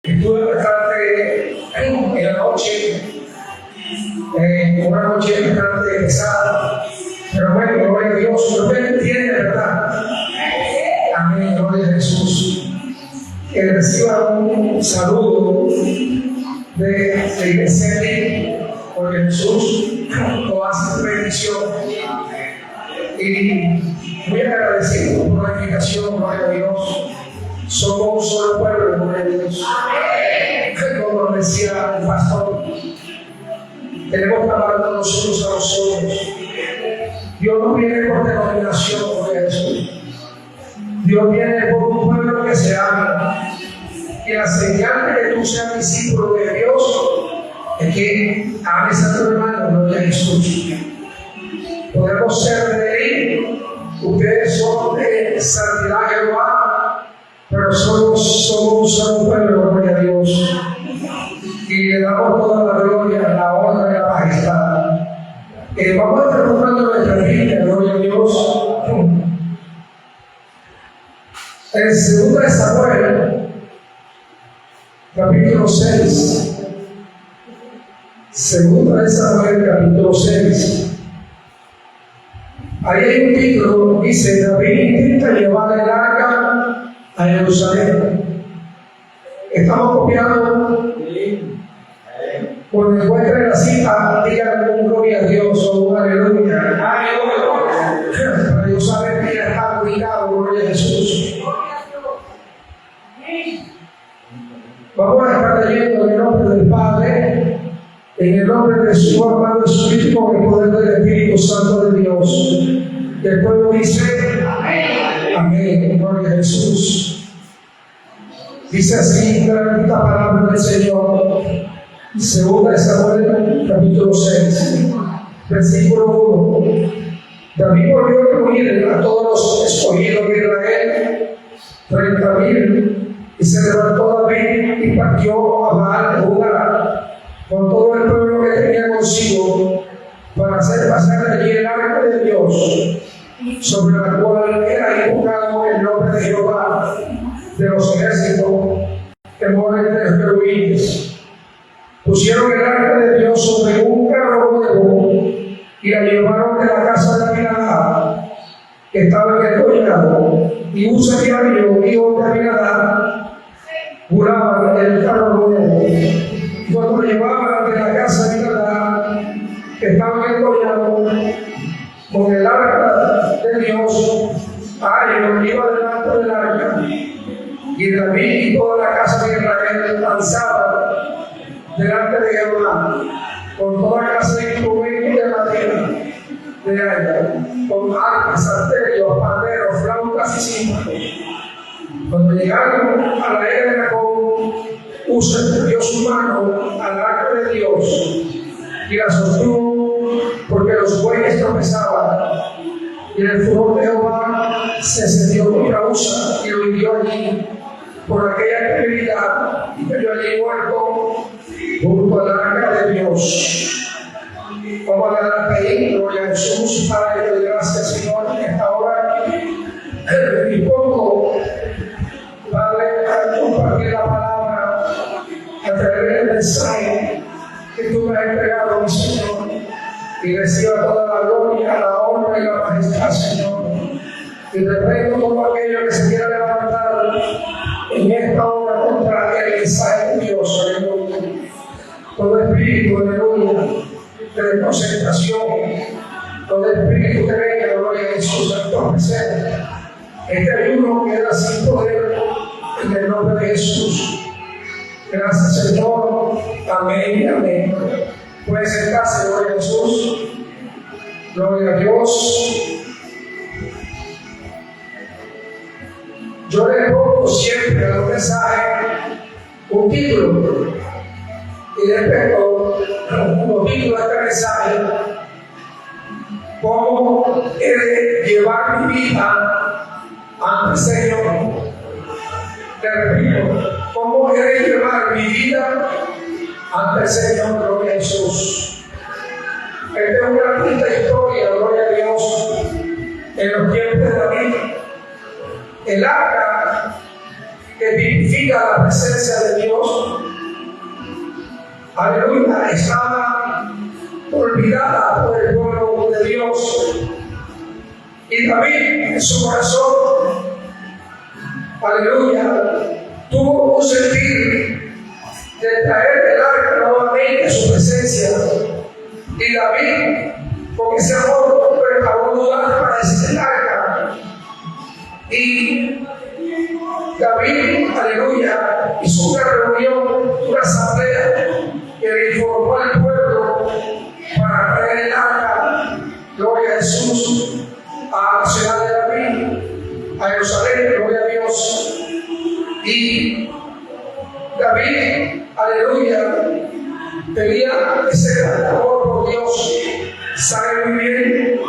Estuve bastante en la noche, una noche bastante pesada, pero bueno, gloria a Dios, usted entiende, ¿verdad? Amén, gloria a Jesús. Que reciba un saludo de Iglesia, porque Jesús lo hace bendición. Y muy agradecido por la invitación, gloria a Dios. Somos un solo pueblo, gloria a Dios. Como lo decía el pastor, tenemos que hablar los unos a los otros. Dios no viene por denominación, gloria a Jesús. Dios viene por un pueblo que se ama. Y la señal de que tú seas discípulo de Dios es que ames a tu hermano, gloria a Jesús. Podemos ser de él, ustedes son de santidad Jehová, pero somos un solo pueblo, gloria a Dios. Y le damos toda la gloria, la honra y la majestad. Vamos a estar buscando nuestra Biblia, gloria a Dios. En 2 de Samuel, capítulo 6. 2 de Samuel, capítulo 6. Ahí hay un título, dice: David intenta llevar el arca a Jerusalén. Estamos copiando. Cuando encuentre la cita, digan un gloria a Dios o un aleluya. Para Dios saber que ya está ubicado, gloria a Jesús. Vamos a estar leyendo en el nombre del Padre, en el nombre de su amado Espíritu, con el poder del Espíritu Santo de Dios. Y el pueblo dice: amén. Amén. Gloria a Jesús. Dice así la bendita palabra del Señor. 2 de Samuel, capítulo 6, versículo 1. David volvió a reunir a todos los escogidos de Israel, 30,000, y se levantó David y partió a Baal-Judá con todo el pueblo que tenía consigo, para hacer pasar allí el arca de Dios, sobre la cual era invocado el nombre de Jehová de los ejércitos, que mora entre los querubines. Pusieron el arca de Dios sobre un carro nuevo y la llevaron de la casa de Abinadab, que estaba en el collado, y Uza y Ario, hijo de Abinadab, juraban el carro nuevo. Y cuando lo llevaban de la casa de Abinadab, que estaba en el collado, con el arca de Dios, Ario iba delante del arca, y David y toda la casa de Israel danzaban delante de Jehová, con toda clase de instrumentos de madera, de haya, con arpas, salterios, panderos, flautas y címbalos. Cuando llegaron a la era de Jacob, Uza extendió su mano al arca de Dios y la sostuvo, porque los bueyes tropezaban. Y el furor de Jehová se encendió contra Uza y lo hirió allí por aquella debilidad, y cayó allí muerto junto al arca de Dios. Vamos a dar a pedir, gloria a Jesús. Padre, te doy gracias, Señor, en esta hora. Y poco, Padre, para compartir la palabra, a través del mensaje que tú me has entregado, mi Señor. Y reciba toda la gloria, la honra y la majestad, Señor. Y reprendo todo aquello que se quiera levantar en esta hora contra el mensaje de Dios, aleluya. Todo espíritu, aleluya, de desconcentración, todo espíritu que venga, gloria a Jesús, en tu presencia. Este ayuno queda sin poder en el nombre de Jesús. Gracias, Señor. Amén y amén. Puede sentarse, gloria a Jesús. Gloria a Dios. Yo le pongo siempre a los mensajes un título. Y después, como título de este mensaje, cómo he de llevar mi vida ante el Señor. Te repito, cómo he de llevar mi vida ante el Señor, gloria a Jesús. Esta es una bonita historia, gloria a Dios, en los tiempos de David. El arca que vivifica la presencia de Dios, aleluya, estaba olvidada por el pueblo de Dios. Y David en su corazón, aleluya, tuvo un sentir de traer el arca nuevamente a su presencia. Y David, con ese amor, preparó un lugar para ese arca. Y David, aleluya, hizo una reunión, una asamblea, que le informó al pueblo para traer el arca, gloria a Jesús, a la ciudad de David, a Jerusalén, gloria a Dios. Y David, aleluya, tenía ese gran amor por Dios. Sabe muy bien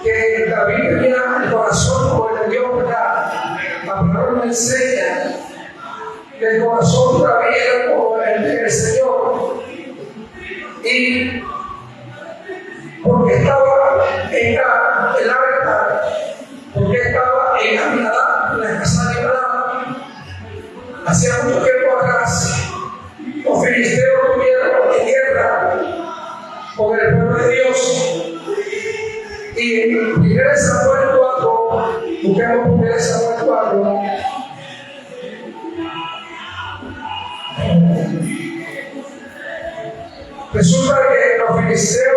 que David tenía el corazón como el de Dios, ¿verdad? La palabra nos enseña que el corazón todavía era como el del Señor. Y porque estaba en el arca, porque estaba en Abinadab, en la casa de Abinadab, hacía mucho tiempo atrás, los filisteos tuvieron guerra con el pueblo de Dios. Y en 1 Samuel 4, busquemos 1 Samuel 4. Resulta que los filisteos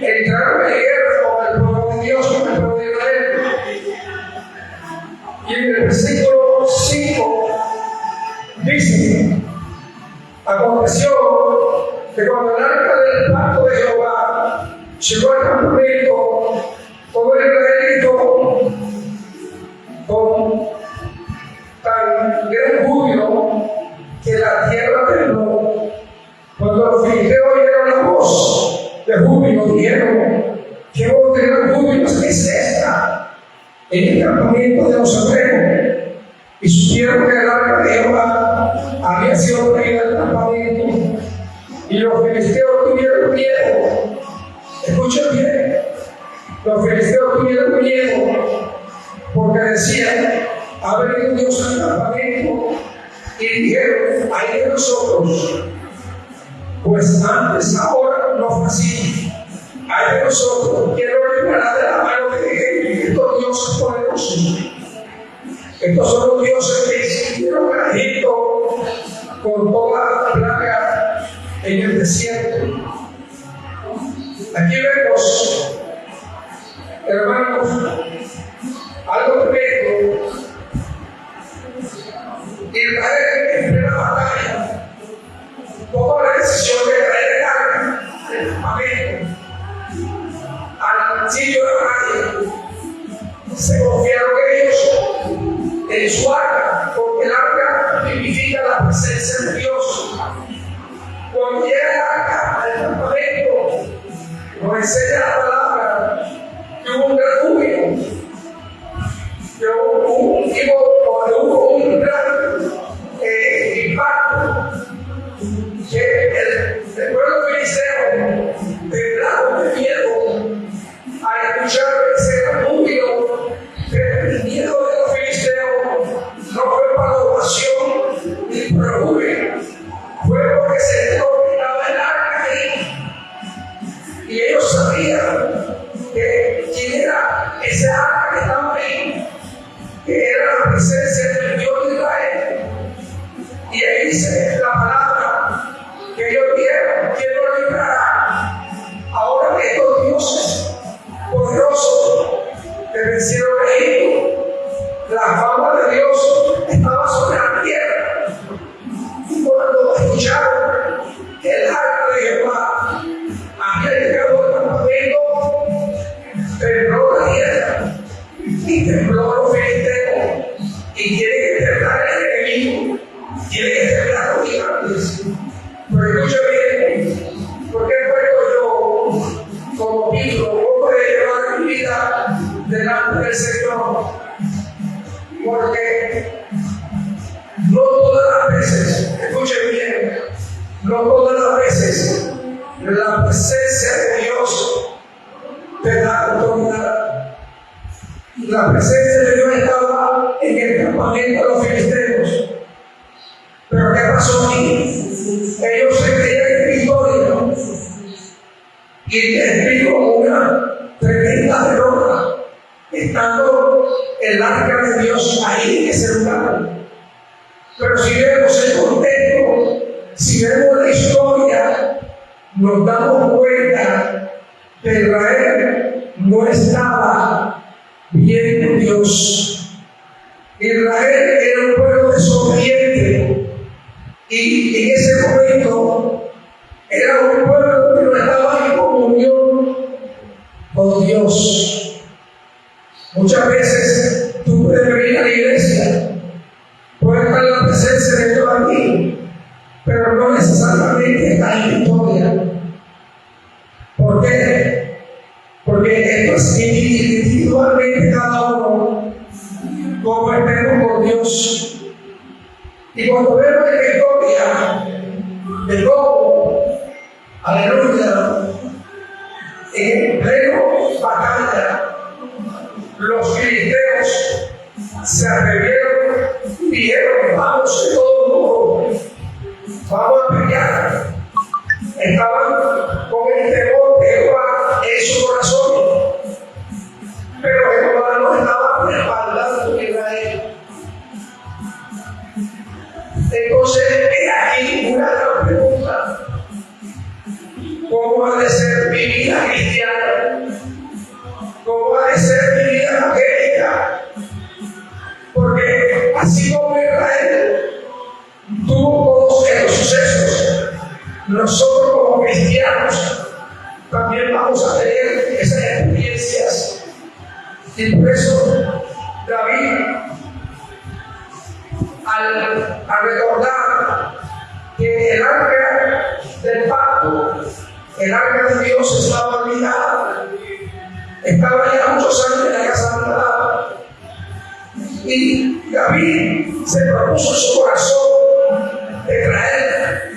entraron en guerra con el pueblo de Dios, con el pueblo de Israel. Y en el versículo 5 dice: aconteció que cuando el arca del pacto de Jehová llegó al campamento, todo el israelito con tan gran júbilo que la tierra tembló. Cuando los filisteos oyeron la voz de júbilo, dijeron: ¿qué voz de gran júbilo es esta en el campamento de los hebreos? Y supieron que el arca de Jehová había sido traída del campamento, y los filisteos tuvieron miedo. Escuchen bien, los filisteos tuvieron miedo porque decían: ha venido Dios al campamento. Y dijeron: ay de nosotros, pues antes, ahora no fue así. Ay de nosotros, ¿quién nos librará de la mano de estos dioses poderosos? Estos son los dioses que existieron en Egipto con toda la plaga en el desierto. Aquí vemos, hermanos, algo tremendo. Israel en plena batalla tomó la decisión de traer el arca del campamento al sitio de batalla. Se confiaron ellos en su arca, porque el arca significa la presencia de Dios. Cuando llega el arca al campamento, nos enseña la palabra que hubo un gran júbilo, que hubo un gran impacto, que el pueblo filisteo temblaba de miedo al escuchar ese gran júbilo. El miedo de los filisteos no fue para la ovación ni por el júbilo, fue porque se estaba el arca ahí. Y ellos sabían que quién era ese arca que estaba ahí, que era la presencia del Dios de Israel. Y ahí dice la palabra que ellos vieron: ¿quién nos librará ahora que estos dioses poderosos que vencieron a Egipto? La fama de Dios estaba sobre la tierra. Y cuando escucharon que el arca de Jehová había llegado al campamento, tembló la tierra y tembló los filisteos. Y tiene que temblar el enemigo, tiene que temblar los gigantes. Pero escucha bien, ¿por qué puedo yo, como título, poco de llevar mi vida delante del Señor? Porque no todas las veces, escuchen bien, no todas las veces la presencia de Dios te da autoridad. La presencia de Dios estaba en el campamento de los filisteos. arca de Dios ahí en ese lugar. Pero si vemos el contexto, si vemos la historia, nos damos cuenta que Israel no estaba bien con Dios. Israel era un pueblo desobediente y en ese momento era un pueblo que no estaba en comunión con Dios. Muchas veces tú puedes venir a la iglesia, puedes estar en la presencia de Dios aquí, pero no necesariamente está en victoria. ¿Por qué? Porque esto es individualmente cada uno, como estemos con Dios. Y cuando vemos la historia de cómo, aleluya, en pleno batalla, los filisteos se atrevieron y dijeron: vamos de todo mundo, vamos a pelear. Estaban con el temor de Jehová en su corazón, pero Jehová no estaba respaldando a Israel. Entonces, aquí una gran pregunta: ¿cómo ha de ser mi vida cristiana? ¿Cómo ha de ser mi vida evangélica? Porque así como Israel tuvo todos estos sucesos, nosotros como cristianos también vamos a tener esas experiencias. Y por eso David, al recordar que el arca del pacto, el arca de Dios estaba olvidada, estaba ya muchos años en la casa abandonada, y David se propuso en su corazón de traer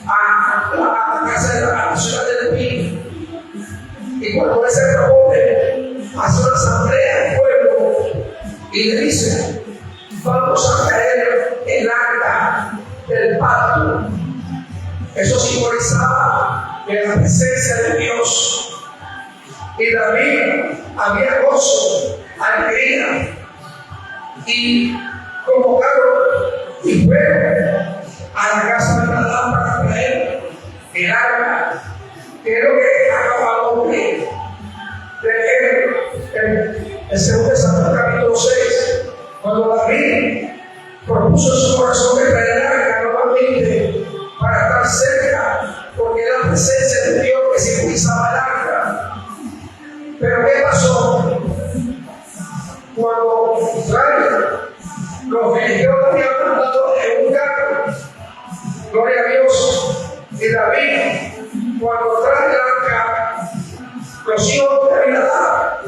a la casa de la ciudad de David. Y cuando él se propone, hace una asamblea del pueblo y le dice: vamos a traer el arca del pacto. Eso simbolizaba la presencia de Dios. Y David había gozo, alegría, y convocaron y fueron a la casa de Nadab para traer el arca, que es lo que acabamos de leer en 2 Samuel capítulo 6, cuando David propuso en su corazón de traer el arca nuevamente para estar cerca, porque era la presencia de Dios que simbolizaba el arca. Pero ¿qué pasó? Cuando Israel, los filisteos habían mandado en un carro, gloria a Dios, y David, cuando trae el arca, los hijos de Abinadab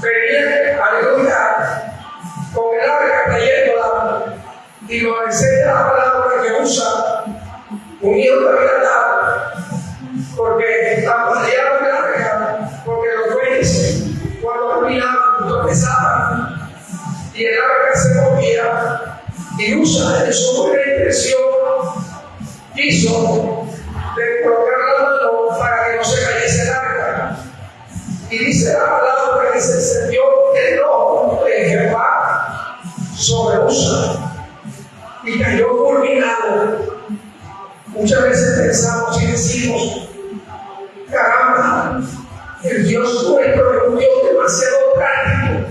venían, aleluya, con el arca trayéndola, y nos enseña la palabra que usa un hijo de Abinadab, porque tambaleaban el arca, porque los bueyes, cuando caminaban, tropezaban, y el arca se movía, y usa en su buena intención quiso de colocar la mano para que no se cayese el arca. Y dice la palabra que se encendió el enojo de Jehová sobre Usa y cayó fulminado. Muchas veces pensamos y decimos: caramba, el Dios nuestro es un Dios demasiado trágico.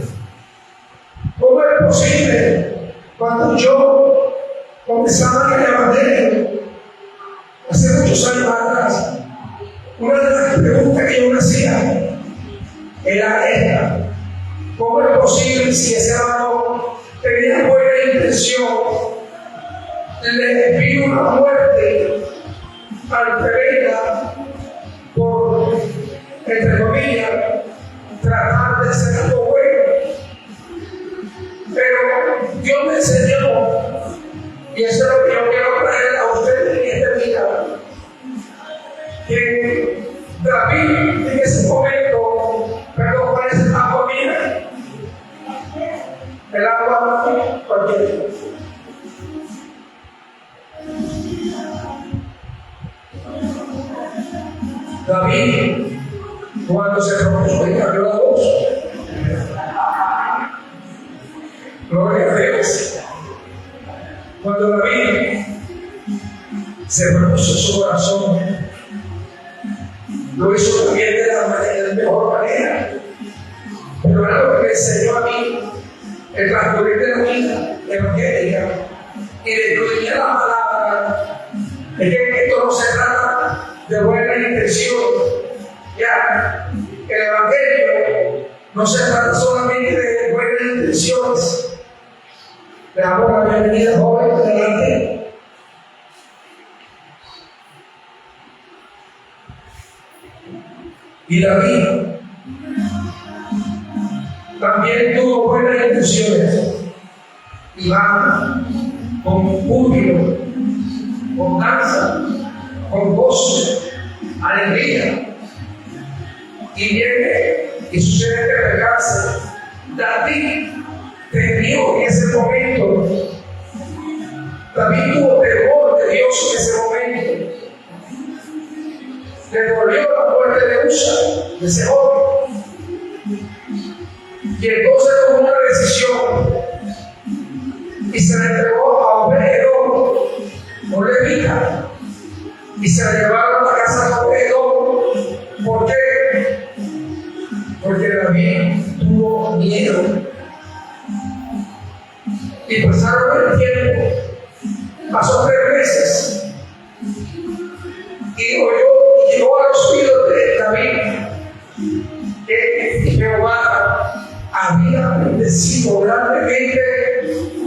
¿Cómo es posible? Cuando yo comenzaba en el Evangelio hace muchos años atrás, una de las preguntas que yo me hacía era esta: ¿cómo es posible si ese varón tenía buena intención, le vino una muerte tan tremenda por, entre comillas, tratar de hacer algo bueno? Pero Dios me enseñó, y eso es lo que yo quiero traer a ustedes en este día, que David en ese momento, perdón, parece agua mía, el agua cualquiera. David, cuando se propuso y cambió la voz, Gloria a Dios. Cuando David se propuso su corazón, lo hizo también de la mejor manera. Pero algo que me enseñó a mí el transcurrir de la vida evangélica y de incluir la palabra es que esto no se trata de buena intención. Ya, el evangelio no se trata solamente de buenas intenciones. Le damos la bienvenida, joven, adelante. Y David también tuvo buenas intenciones y va con júbilo, con danza, con gozo, alegría, y viene y sucede que regrese. David temió en ese momento. David tuvo temor de Dios en ese momento. Le dolió la muerte de Usa, de ese joven. Y entonces tomó una decisión y se le entregó a Obed-Edom, un levita, y se le llevaron a la casa de Obed-Edom. ¿Por qué? Porque David tuvo miedo. Y pasaron el tiempo, pasó 3 meses, y llegó a los oídos de David que Jehová había bendecido grandemente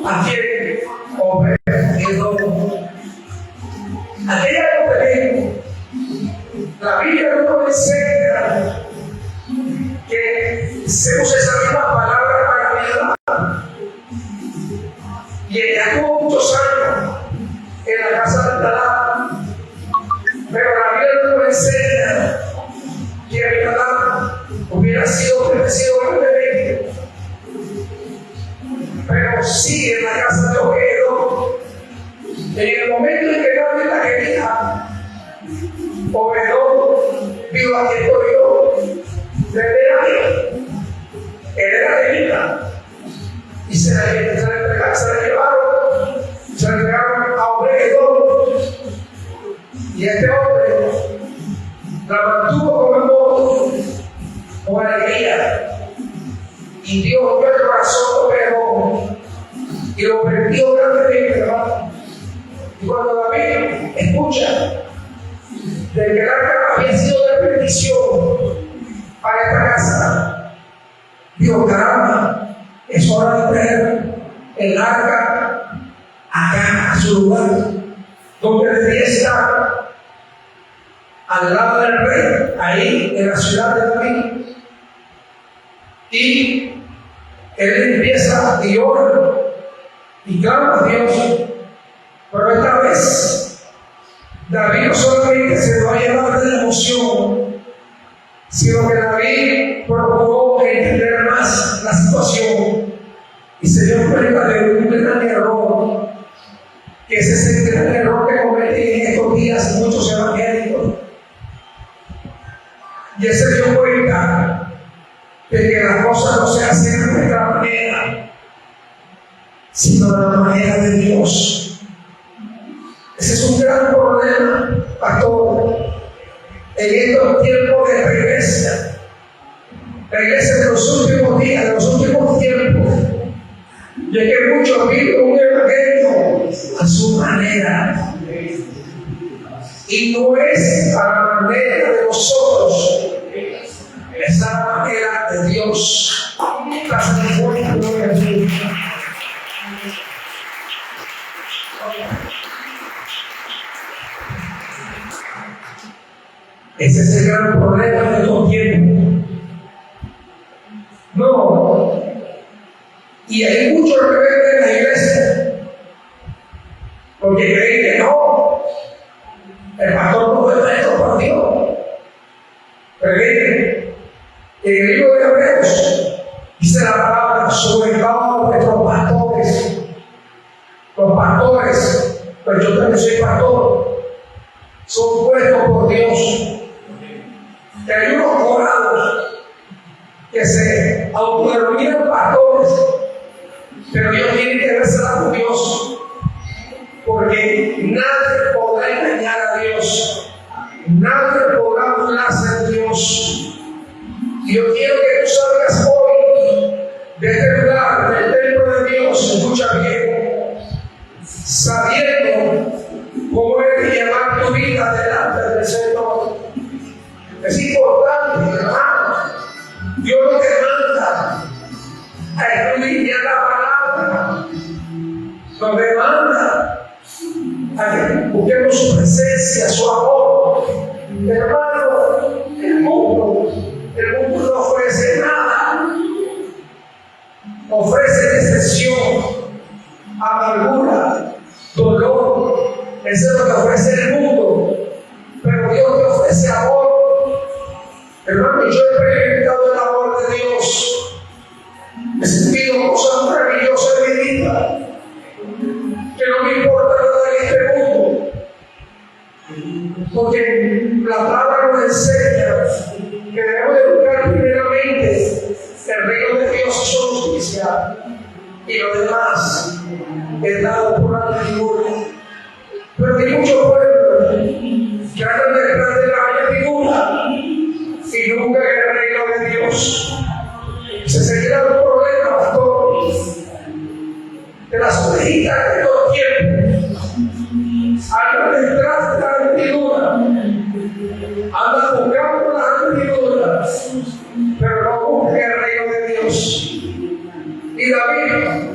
a quien Obed-Edom. Aquella mujer, la Biblia no nos enseña que se usa esa misma palabra para ayudar. Y ella tuvo muchos años en la casa de Abinadab, pero la Biblia no nos enseña que Abinadab hubiera sido bendecido grandemente. Pero sí en la casa de Obed-Edom, en el momento en que David la quería, Obed-Edom dijo: aquí estoy yo, desde ahí, él era levita, y se la llevaron a Obed-Edom, y este hombre la mantuvo con amor, con alegría, y Dios vio el corazón de Obed-Edom y lo permitió grandemente, hermano. Y cuando David escucha de que el arca había sido de bendición para esta casa, dijo: caramba, es hora de traer el arca acá a su lugar, donde debería estar, al lado del rey, ahí en la ciudad de David. Y él empieza y ora y clama a Dios. Pero esta vez David no solamente se va a llevar de la emoción, sino que David procuró entender más la situación y se dio cuenta de un gran error, que ese es el gran error que cometen en estos días muchos evangélicos. Y él se dio cuenta de que las cosas no se hacen de nuestra manera, sino de la manera de Dios. Ese es un gran problema, pastor, en estos tiempos de la iglesia de los últimos días, de los últimos tiempos, ya que muchos viven un evangelio a su manera, y no es a la manera de nosotros, es a la manera de Dios. Ese es el gran problema de estos tiempos. No. Y hay muchos rebeldes en la iglesia, porque creen que no, el pastor no es esto para Dios. Creen que en el libro de Hebreos dice la palabra: sobre todo nuestros pastores. Los pastores, pues yo también soy pastor, son puestos por Dios. Que hay unos corados que se autodenominan pastores, pero Dios ellos tienen que verse con Dios, porque nadie podrá engañar a Dios, nadie podrá burlarse de Dios. Y yo quiero que tú salgas hoy de este lugar, del templo de Dios, escucha bien, sabiendo cómo es llevar tu vida delante del Señor. Es importante, hermano. Dios no te manda a estudiar la palabra, nos demanda a que busquemos su presencia, su amor. Hermano, el mundo no ofrece nada, ofrece decepción, amargura, dolor. Eso es lo que ofrece el mundo, pero Dios te ofrece amor. Hermano, yo he experimentado el amor de Dios, he sentido cosas maravillosas en mi vida, que no me importa nada en este mundo, porque la palabra nos enseña que debemos de buscar primeramente el reino de Dios y su justicia, y lo demás es dado por añadidura. Pero hay muchos pueblos que andan detrás de la añadidura y nunca en el reino de Dios. Se seguirá un problema, pastor, de las ovejitas de todo tiempo. Andan detrás de la añadidura, andan buscando la añadidura, pero no buscan el reino de Dios. Y David,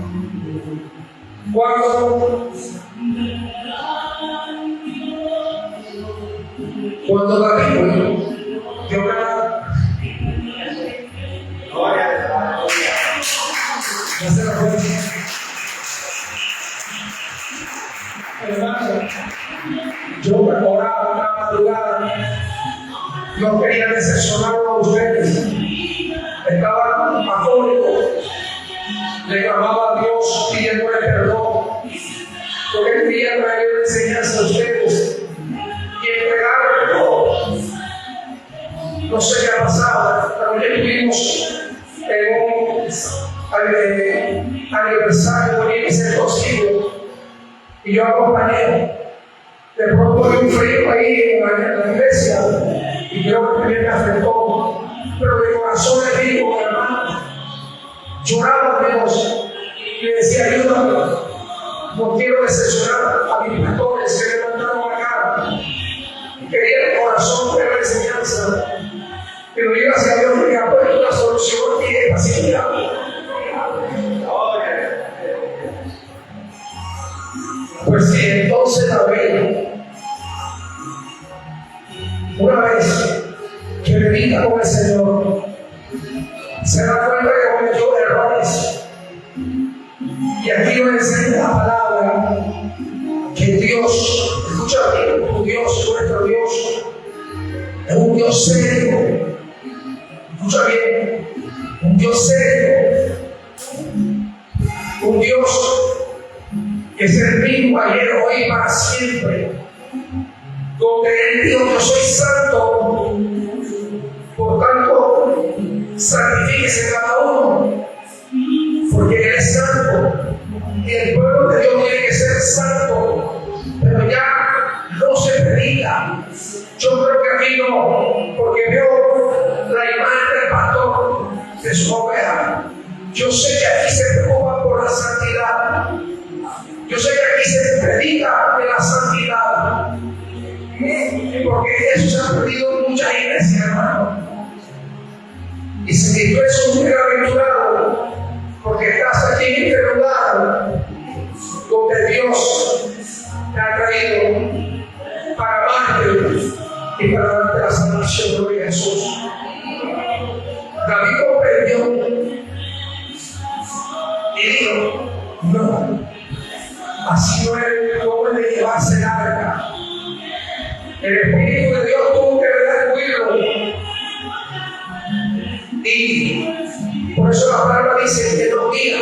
cuando David murió, yo oraba una madrugada, no quería decepcionar a ustedes, estaba afónico, le clamaba a Dios pidiéndole perdón, porque quería traer una enseñanza a ustedes y entregarle todo. No sé qué ha pasado, pero ya estuvimos en un aniversario de ese concilio y yo acompañé. De pronto hay un frío ahí en la iglesia y creo que también me afectó, pero mi corazón le dijo, hermano, lloraba a Dios y le decía, ayúdame, no quiero decepcionar a mis pastores que levantaron acá. Quería el corazón de la enseñanza, pero yo gracias a Dios me ha puesto una solución y es paciencia. Pues sí, entonces David, una vez que medita con el Señor, se da cuenta que cometió errores. Y aquí nos enseña la palabra que Dios, escucha bien, tu Dios, nuestro Dios, es un Dios serio. Escucha bien, un Dios serio, un Dios que es el mismo ayer, hoy y para siempre, donde Él dijo, yo soy santo, por tanto, santifíquese cada uno, porque Él es santo, y el pueblo de Dios tiene que ser santo, pero ya no se predica. Yo creo que aquí no, porque veo la imagen del pastor de su oveja. Yo sé que aquí se preocupa por la santidad. Yo sé que aquí se predica de la santidad. Porque eso se ha perdido en muchas iglesias, hermano. Y si tú eres un bienaventurado, porque estás aquí en este lugar donde Dios te ha traído para amarte y para darte la salvación, gloria a Jesús. David comprendió y dijo, no, así no es como de llevarse el arca. El Espíritu de Dios tuvo que redarguirlo. Y por eso la palabra dice que nos guía.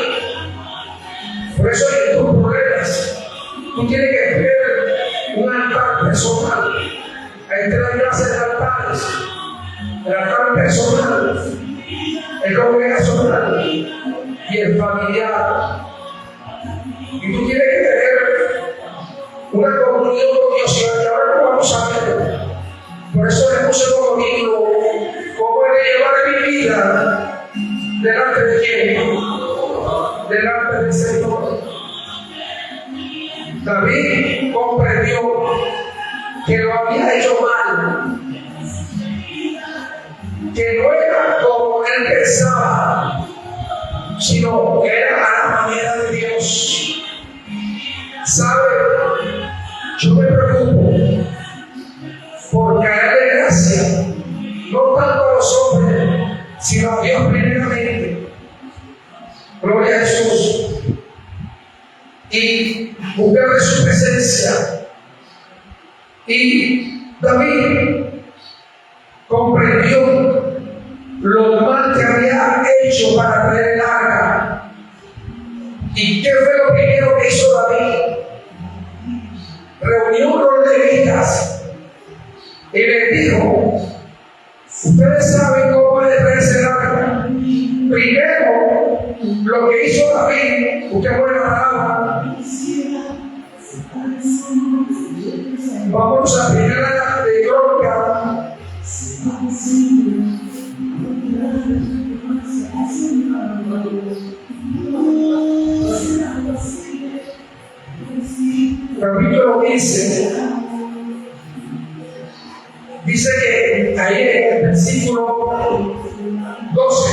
Por eso en tus problemas tú tienes que tener un altar personal. Hay tres clases de altares: el altar personal, el congregacional y el familiar. Y tú tienes que tener una comunión con Dios y ahora lo vamos a ver. Por eso le puse como título, ¿cómo he de llevar mi vida delante de quién? Delante del Señor. David comprendió que lo había hecho mal, que no era como él pensaba, sino que era a la manera de Dios. ¿Sabe? Yo me preocupo por caer de gracia, no tanto a los hombres, sino a Dios primeramente. Gloria a Jesús. Y buscar de su presencia. Y David comprendió lo mal que había hecho para traer el arca. ¿Y qué fue lo primero que hizo David? Reunió a los levitas y les dijo: ustedes saben cómo es traerse el arca. Primero, lo que hizo David, usted puede hablar. Vamos a primera de Crónica. Capítulo 15. Dice que ahí en el versículo 12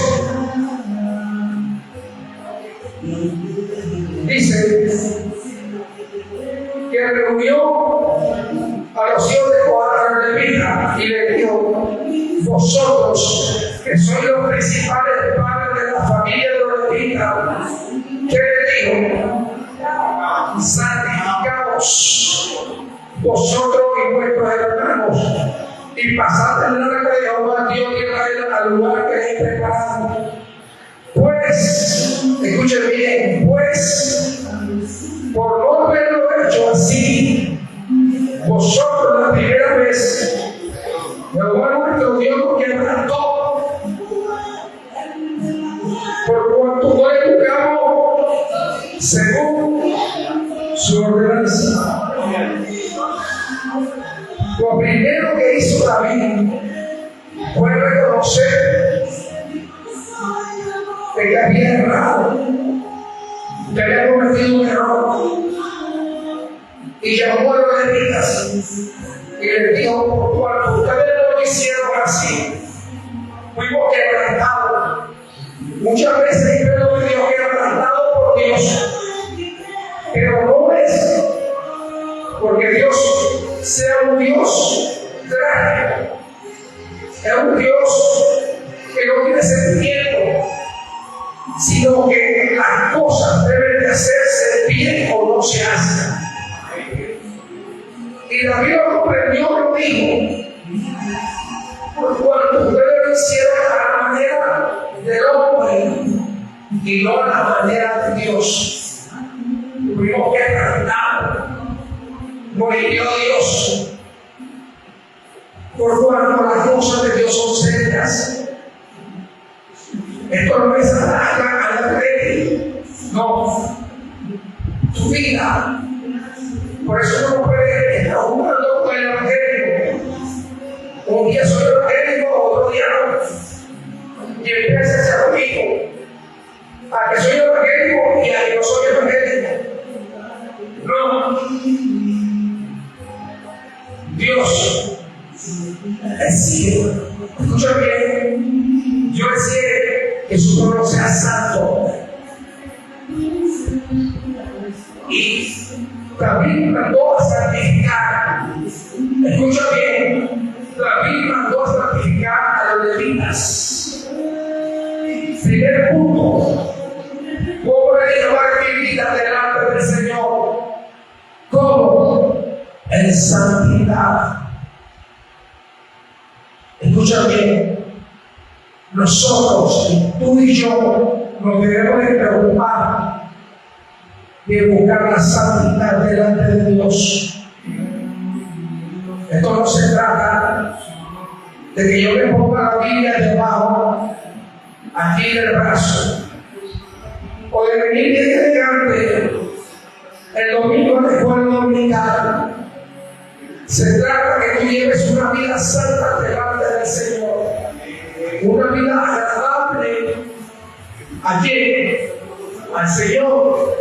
dice que reunió a los hijos de Coat, a los levitas, y le dijo: vosotros que sois los principales padres de la familia de los levitas, ¿qué le dijo? Santificaos vosotros y vuestros hermanos, y pasad el arca de Jehová Dios de Israel al lugar que he preparado. Pues, escuchen bien, pues, por no haberlo hecho así, vosotros la primera vez, Jehová nuestro Dios nos quebrantó, por cuanto no le buscamos según su ordenanza. Lo primero que hizo David fue reconocer que había errado, que había cometido un error, y llamó a los levitas y les dijo: por cuanto ustedes no lo hicieron así, fuimos quebrantados. Muchas veces yo lo digo quebrantado por Dios, pero no es porque Dios sea un Dios trágico, es un Dios que no tiene sentimiento, sino que las cosas deben de hacerse bien o no se hacen. Y David lo comprendió, lo dijo: por cuanto ustedes lo hicieron a la manera del hombre y no a la manera de Dios. Tuvimos que cantar, murió Dios. Por cuanto las cosas de Dios son serias. Esto no es atacar a la ley, no. Tu vida. Por eso no puede estar jugando con el evangelio. Un día soy evangélico, otro día no. Y empieza a ser amigo. A que soy evangélico y a que no soy evangélico. No. Dios es ciego. Escucha bien. Dios es ciego, que su pueblo sea santo. Y David mandó a santificar. Escucha bien. David mandó a santificar a los levitas. Primer punto: ¿cómo he de llevar mi vida delante del Señor? ¿Cómo? En santidad. Escucha bien. Nosotros, tú y yo, nos debemos de preocupar de buscar la santidad delante de Dios. Esto no se trata de que yo me ponga la Biblia debajo, aquí en el brazo, o de venir bien elegante Se trata que tú lleves una vida santa delante del Señor, una vida agradable a quién, al Señor.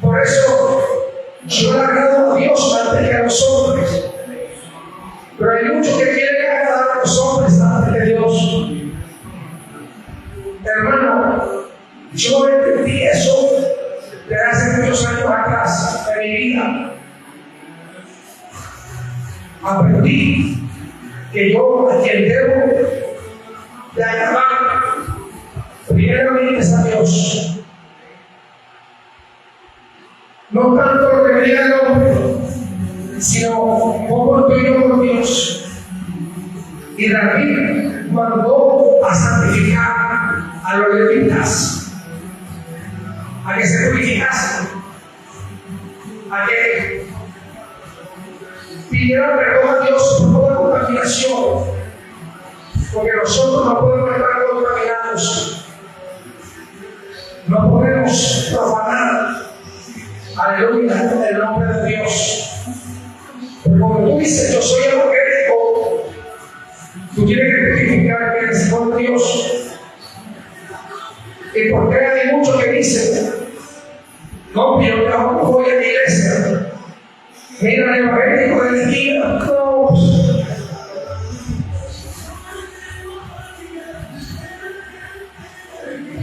Por eso yo le agrado a Dios antes que a los hombres, pero hay muchos que quieren agradar a los hombres antes que a Dios. Hermano, yo entendí eso desde hace muchos años atrás de mi vida. Aprendí que yo a quien debo de agradar primeramente es a Dios. No tanto lo que me diga el hombre, sino cómo estoy yo con Dios. Y David mandó a santificar a los levitas, a que se purificasen, a que pidieran perdón a Dios por toda contaminación, porque nosotros no podemos estar contaminados, no podemos profanar, aleluya, el nombre de Dios. Pero cuando tú dices yo soy evangélico, tú tienes que testificar que eres hijo de Dios. Y porque hay muchos que dicen, no, yo no voy a la iglesia. Mira el evangélico de la esquina. No.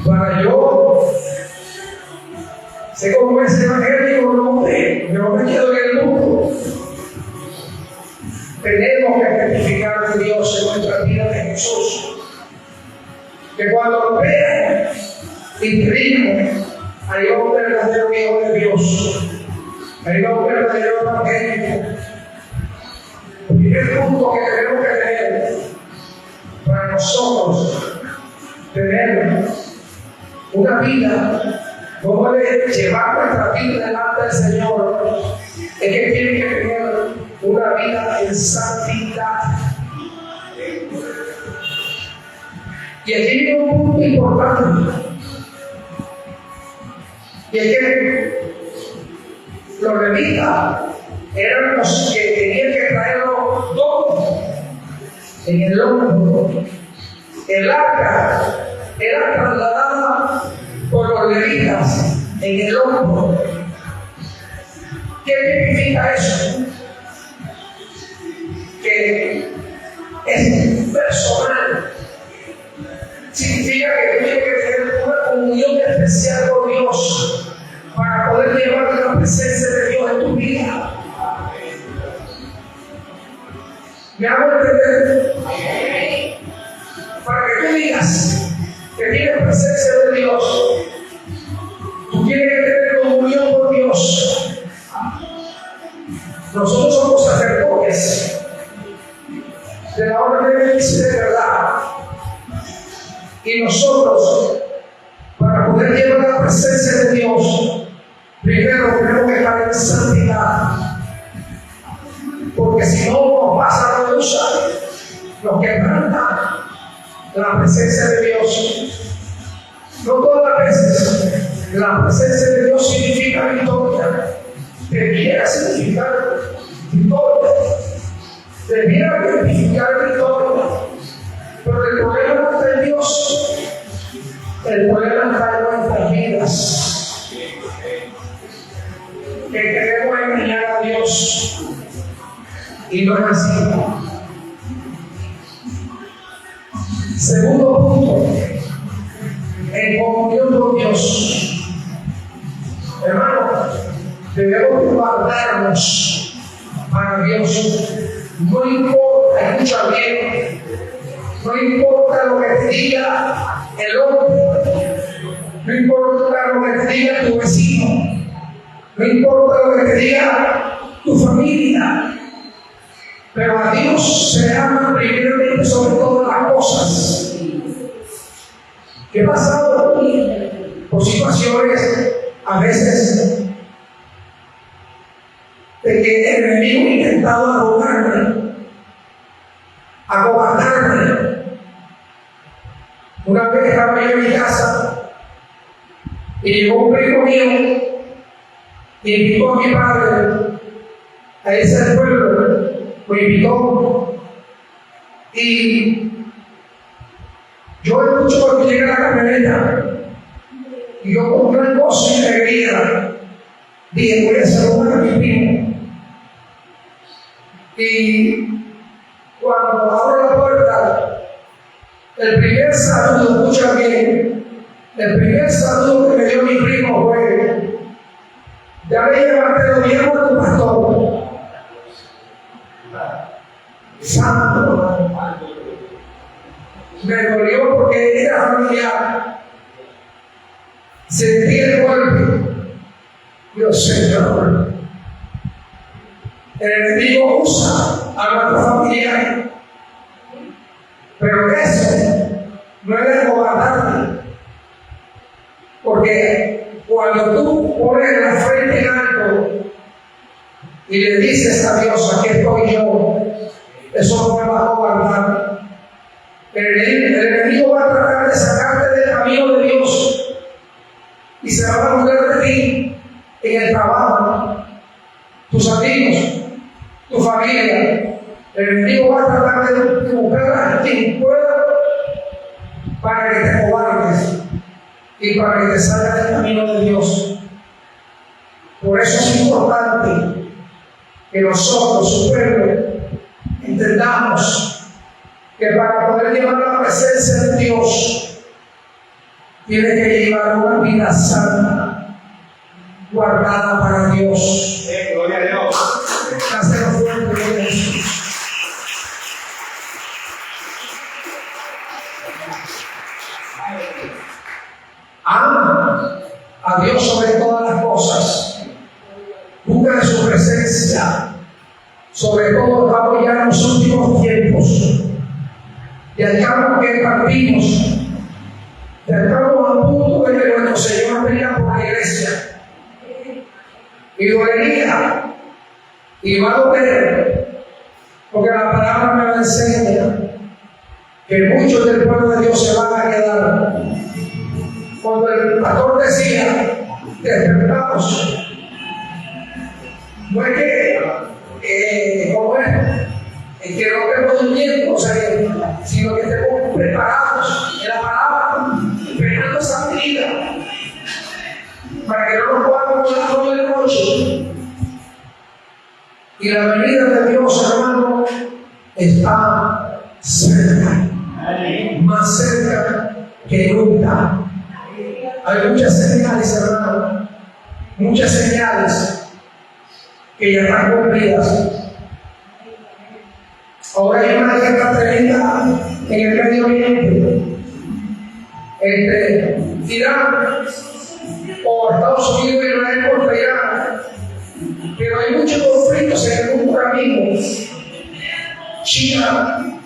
Para yo sé cómo es el evangélico, no me quedo en el mundo. Tenemos que testificar de Dios en nuestra vida de Jesús. Que cuando lo vean y te digan, hay hombre verdadero hijo de Dios. Hay hombre verdadero evangélico. El primer punto que tenemos que tener para nosotros tener una vida, cómo llevar nuestra vida delante del Señor, es que tiene que tener una vida en santidad. Y aquí viene un punto importante, y es que los levitas eran los que tenían que traerlo todo en el hombro. El arca era trasladada por los levitas en el hombro. ¿Qué significa eso? Que es personal. Significa que tienes que tener una comunión especial con Dios para poder llevar la presencia de Dios en tu vida. ¿Me hago entender? Para que tú digas que tienes presencia de Dios, tú tienes que tener comunión con Dios. Nosotros somos sacerdotes de la orden de Melquisedec, ¿verdad? Y nosotros, para poder llevar la presencia de Dios, primero tenemos que estar en santidad. Porque si no nos pasa la luz, nos quebranta la presencia de Dios. No todas las veces la presencia de Dios significa victoria. Debiera significar victoria. Debiera significar victoria. Pero el problema no está en Dios. El problema está en nuestras vidas. Que queremos engañar a Dios. Y no es así. Segundo punto, en comunión con Dios. Hermano, debemos guardarnos para Dios. No importa, escucha bien, no importa lo que te diga el hombre, no importa lo que te diga tu vecino, no importa lo que te diga tu familia. Pero a Dios se ama primeramente sobre todas las cosas. ¿Qué ha pasado por situaciones a veces de que el enemigo ha intentado ahogarme, acobardarme? Una vez estaba yo en mi casa y llegó un primo mío y invitó a mi padre a ese pueblo, lo invitó. Y yo escucho cuando llega la camioneta, y yo con gran gozo y alegría dije: voy a saludar a mi primo. Y cuando abro la puerta, el primer saludo, escucha bien, el primer saludo que me dio mi primo fue: ya le llevaste lo mismo a tu pastor. Santo, me dolió porque era familiar. Sentí el golpe. Dios, Señor, el enemigo usa a nuestro familiar, pero eso no es de cobardarte, porque cuando tú pones la frente en alto y le dices a Dios: aquí estoy yo, eso no me va a cobardar. El enemigo va a tratar de sacarte del camino de Dios y se va a burlar de ti en el trabajo, tus amigos, tu familia. El enemigo va a tratar de buscar a quien pueda para que te cobardes y para que te salgas del camino de Dios. Por eso es importante que nosotros, su pueblo, entendamos que para poder llevar la presencia de Dios tiene que llevar una vida santa, guardada para Dios. Gloria a Dios. Dáselo fuerte, gloria a Jesús. Ama a Dios sobre todas las cosas. Busca de su presencia. Sobre todo estamos ya en los últimos tiempos. Y acabamos que partimos. Y acabamos a punto de que nuestro Señor venga por la iglesia. Y dolería. Y va a doler. Porque la palabra me enseña que muchos del pueblo de Dios se van a quedar. Cuando el pastor decía: despertamos, no es que, como es, que no estemos durmiendo, o sea, sino que estemos preparados en la palabra, esperando esa venida, para que no nos podamos volar de noche. Y la venida de Dios, hermano, está cerca, más cerca que nunca. Hay muchas señales, hermano, muchas señales que ya están cumplidas. Ahora hay una guerra tremenda en el Medio Oriente entre Irán o Estados Unidos y Israel contra Irán, pero hay muchos conflictos en el mundo ahora mismo. China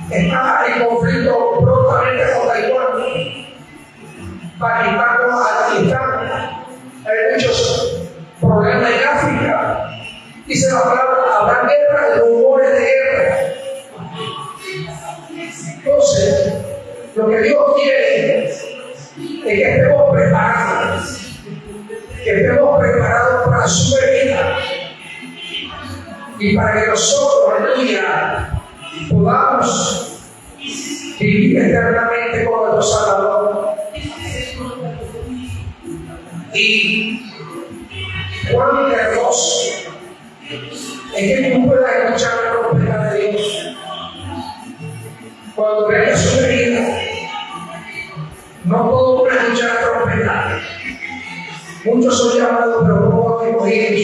está en conflicto prontamente con Taiwán. Pakistán con Afganistán. Hay muchos problemas en África. Dice la palabra: habrá guerra, rumores de guerra. Entonces, lo que Dios quiere es que estemos preparados. Que estemos preparados para su venida. Y para que nosotros, aleluya, podamos vivir eternamente con nuestro Salvador. Y cuán hermoso es que tú puedas escuchar la trompeta de Dios cuando venga su venida. No puedo escuchar la trompeta. Muchos son llamados, pero pocos escogidos.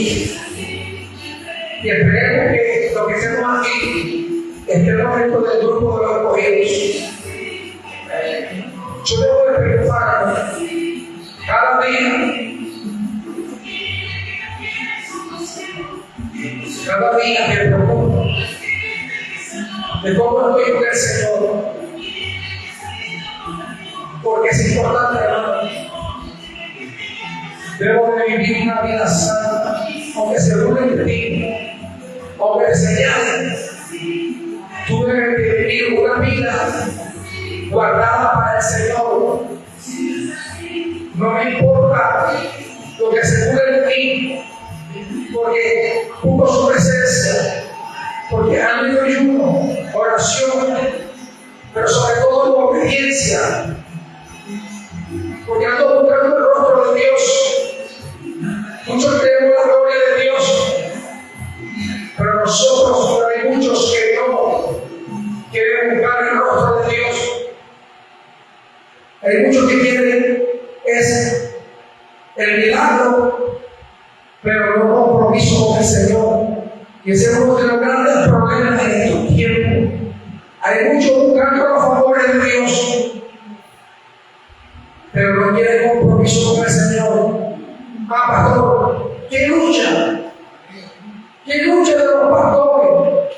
Y esperemos que lo que hacemos aquí estemos dentro del grupo de los escogidos. Yo debo de preocuparme cada día. Cada día me preocupo de cómo estoy con el Señor. Porque es importante, hermano. Debo de vivir una vida santa, aunque se burlen de ti, aunque te señalen. Tú debes de vivir una vida guardada para el Señor. No me importa lo que se burlen de ti, porque junto a su presencia pero sobre todo en obediencia, porque ando buscando el rostro de Dios. Muchos queremos la gloria de Dios, pero nosotros, hay muchos que no quieren buscar el rostro de Dios. Hay muchos que quieren es el milagro, pero no compromiso con el Señor. Y ese es uno de los grandes problemas en estos tiempos. Hay muchos buscando los favores de Dios, pero no quieren compromiso con el Señor. Pastor, ¿qué lucha? ¿Qué lucha de los pastores?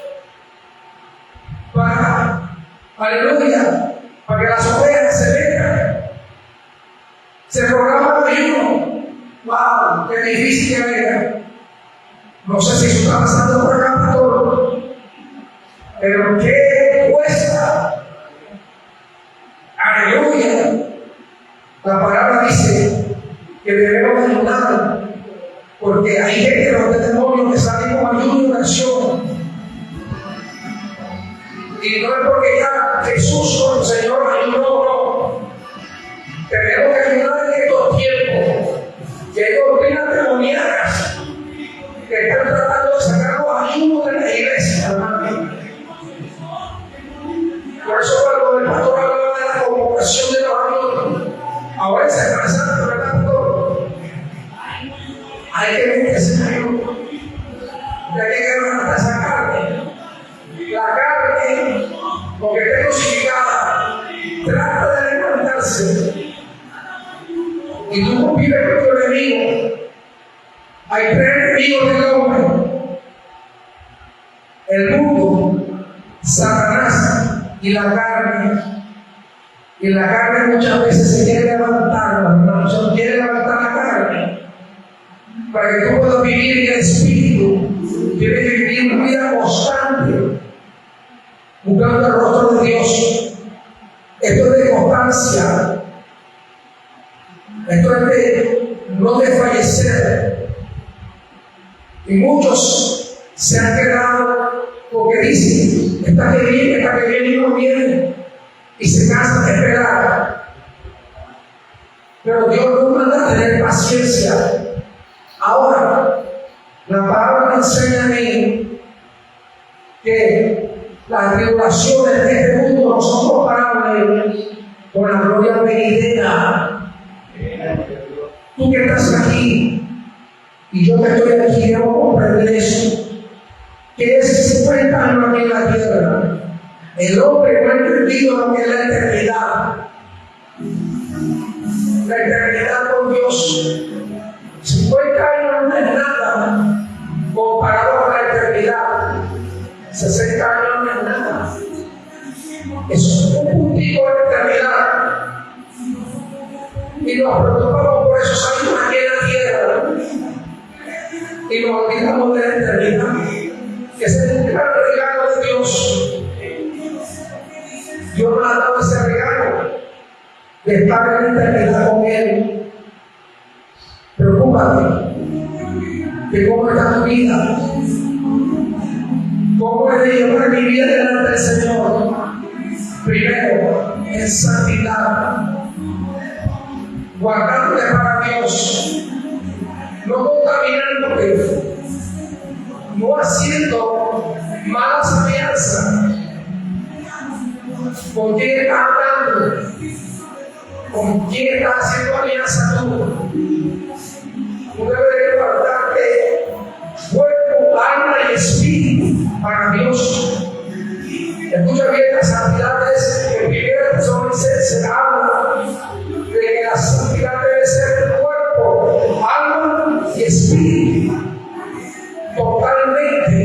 Aleluya, para que las ovejas se vengan. Se programa ayuno. ¡Wow! ¡Qué difícil que venga! No sé si eso está pasando por acá, pastor, pero ¿qué cuesta? ¡Aleluya! La palabra dice que debemos ayunar, porque hay gente, los demonios, que salen con ayuno y oración. Y no es porque ya Jesús o el Señor ayunó, no. Tenemos que ayudar en estos tiempos, que hay doctrinas demoníacas que están tratando de sacar los ayunos de la iglesia, hermano. Por eso cuando el pastor hablaba de la convocación de los ayunos, ahora es Semana Santa, ¿verdad, pastor? Hay que meterse en ayuno, y hay que levantar esa carne. La carne, porque está crucificada, trata de levantarse. Y tú convives con tu enemigo. Hay tres enemigos del hombre: el mundo, Satanás y la carne. Y la carne muchas veces se quiere levantar, hermano, se quiere levantar la carne. Para que tú puedas vivir en el espíritu, tienes que vivir una vida constante, buscando el rostro de Dios. Esto es de constancia. Esto es de no desfallecer. Y muchos se han quedado porque dicen: esta que viene y no viene. Y se cansan de esperar. Pero Dios nos manda a tener paciencia. Ahora, la palabra me enseña a mí que las tribulaciones de este mundo no son comparables con la gloria venidera. Tú que estás aquí y yo que estoy aquí, debo comprender eso. Que es 50 años aquí en la tierra. El hombre no ha entendido lo que es la eternidad. La eternidad con Dios. 50 años no es nada comparado con la eternidad. 60 años no es nada. Eso es un puntito de eternidad. Y nos preocupamos por esos años aquí en la tierra. Y nos olvidamos de la eternidad. Que ese es un gran regalo de Dios. Dios nos ha dado ese regalo de estar en la eternidad con Él. Preocúpate de cómo está tu vida, cómo es de llevar mi vida delante del Señor. Primero, en santidad, guardándote para Dios, no contaminándote, no haciendo malas alianzas. ¿Con quién estás hablando? ¿Con quién estás haciendo alianza tú? Tú debes guardarte cuerpo, alma y espíritu para Dios. Escucha bien, la santidad es que primero se habla de que la santidad debe ser el cuerpo, alma y espíritu. Totalmente.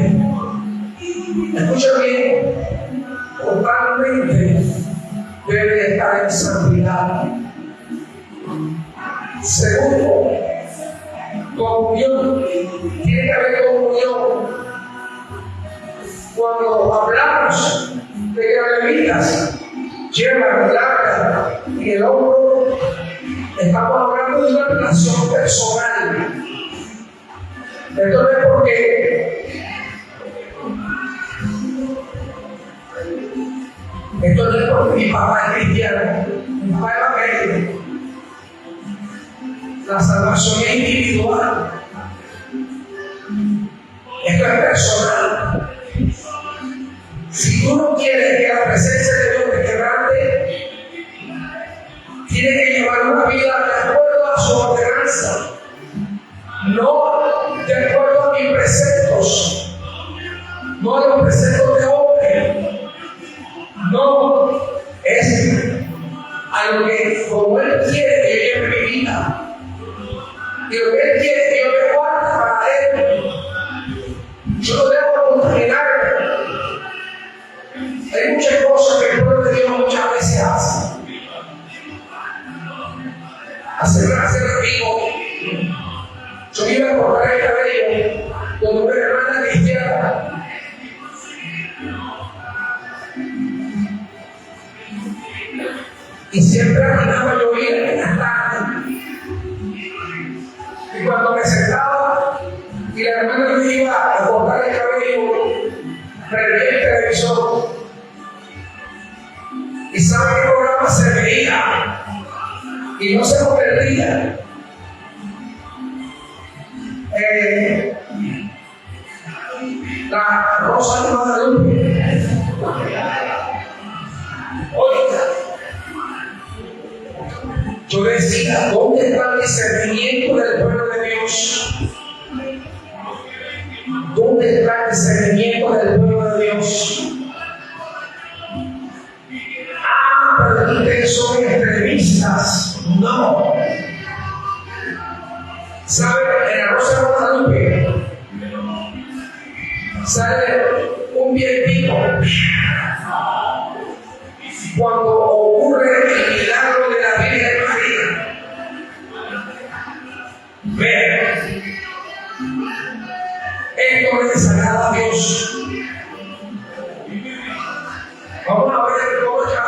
Escucha bien, totalmente debe estar en santidad. Segundo, comunión. Tiene que haber comunión. Cuando hablamos de que los levitas llevan el arca y el hombro, estamos hablando de una relación personal. Esto no es porque Esto no es porque mi papá es cristiano, mi papá es evangélico. La salvación es individual. Esto es personal. Si tú no quieres que la presencia de Dios te quebrante, tienes que llevar una vida de acuerdo a su ordenanza, no de acuerdo a mis preceptos, no a los preceptos de hombre, no, es a lo que como Él quiere que yo lleve mi vida y lo que Él quiere que yo me guarde para Él. Yo no debo contaminarme. Hay muchas cosas que el pueblo de Dios muchas veces hace. Hacer rico. Yo iba a cortar el cabello con una hermana cristiana. Y siempre andaba lloviendo en las tardes. Y cuando me sentaba y la hermana me iba a cortar el cabello, prendí el televisor. ¿Y sabe qué programa se veía? Y no se convertía. La Rosa de Guadalupe. Oiga, yo decía, ¿dónde está el discernimiento del pueblo de Dios? ¿Dónde está el discernimiento del pueblo de Dios? Pero ustedes son extremistas. No. ¿Sabe? En la Rosa de Guadalupe sale un viejito cuando ocurre el milagro de la Virgen María. Vean, esto le desagrada a Dios. Vamos a ver cómo está.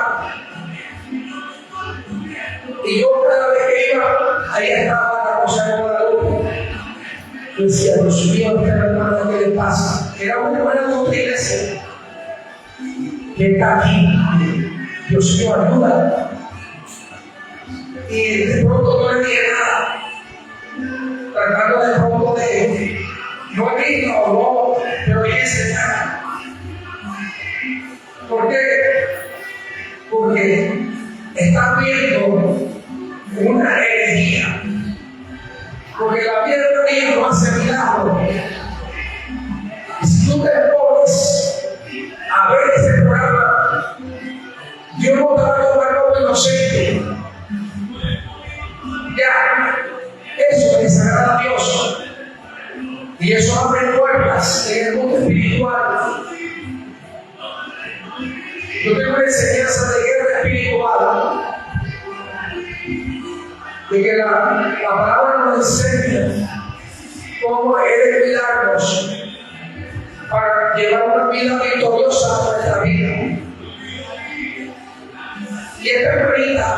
Y yo cada vez que iba, ahí estaba la Rosa de Guadalupe. Yo decía, Dios mío, esta hermana, ¿qué le pasa? Era una hermana de otra iglesia que está aquí. Dios mío, ayuda. Y de pronto no le dije nada. Tratando de pronto de no grito o no, pero hay que enseñar. ¿Por qué? Porque está viendo una herejía. Porque la Virgen María no hace milagros. Y si tú te pones a ver ese programa, Dios no te va a tomar como inocente. Ya, eso desagrada a Dios. Y eso abre puertas en el mundo espiritual. Yo tengo una enseñanza de guerra espiritual. De que la palabra nos enseña cómo he de cuidarnos para llevar una vida victoriosa en nuestra vida. Y esta hermanita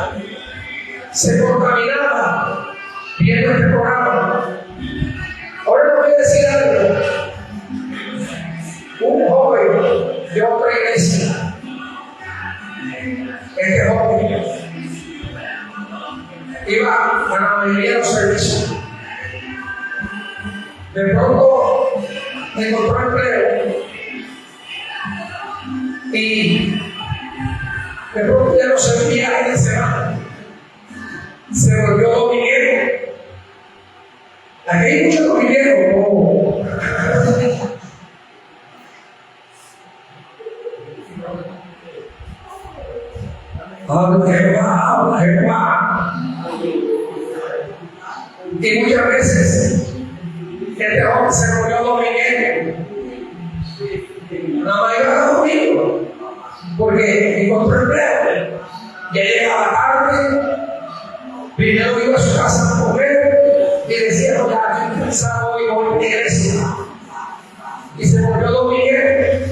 se contaminaba viendo este programa. Ahora les voy a decir algo. Un joven de otra iglesia, este joven iba a la mayoría de los servicios. De pronto encontró empleo y de pronto ya no servía en la semana. Se volvió dominguero. Aquí hay muchos domingueros. ¿No? Habla Jehová. Y muchas veces este hombre se volvió dominguero. Nada más iba a domingo, porque encontró empleo. Ya llegaba tarde, primero iba a su casa a comer y decía, no, ya estoy cansado hoy, voy a la iglesia. Y se volvió dominguero.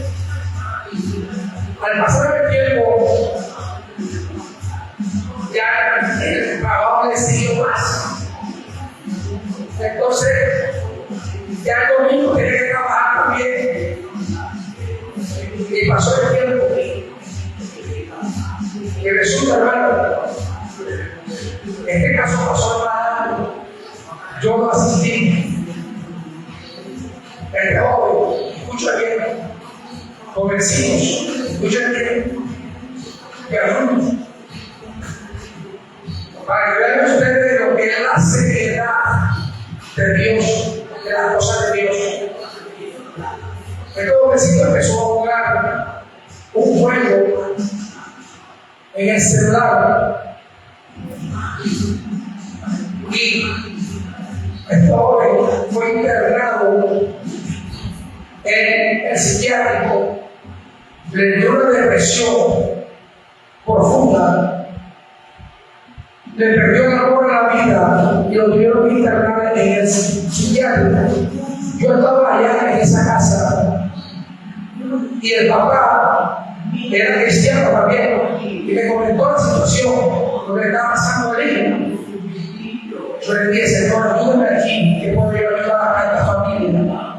Al pasar el tiempo, ya el trabajo le siguió más. Entonces, ya el domingo tenía que trabajar también. Y pasó el tiempo. Y resulta, hermano, este caso pasó mal. Yo lo asistí. El joven, escucha bien, jovencitos, escuchen bien, y adultos. Para que vean ustedes lo que es la seriedad de Dios, de las cosas de Dios. Este jovencito empezó a jugar un juego en el celular y este joven fue internado en el psiquiátrico, le dio una depresión profunda, le perdió el amor a la vida y lo tuvieron que internar en el psiquiátrico. Yo estaba allá en esa casa y el papá era cristiano también y me comentó la situación, lo que estaba pasando el hijo. Yo le dije, Señor, ayúdame aquí, que puedo yo ayudar a esta familia.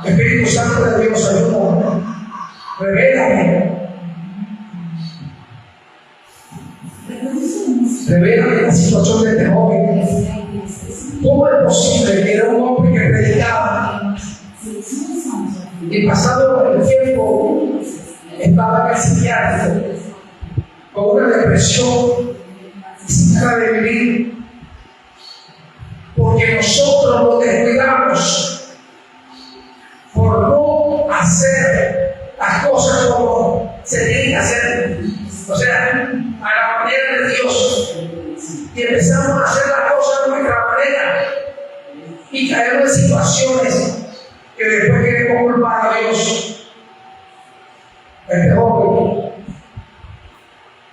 Espíritu Santo de Dios, ayúdame, revélame la situación de este joven. ¿Cómo es posible que era un hombre que predicaba y pasado el tiempo estaba en el psiquiátrico con una depresión y sin ganas de vivir? Porque nosotros nos descuidamos por no hacer las cosas como se tienen que hacer, o sea, a la manera de Dios, y empezamos a hacer las cosas de nuestra manera y caemos en situaciones que después queremos culpar a Dios. Este joven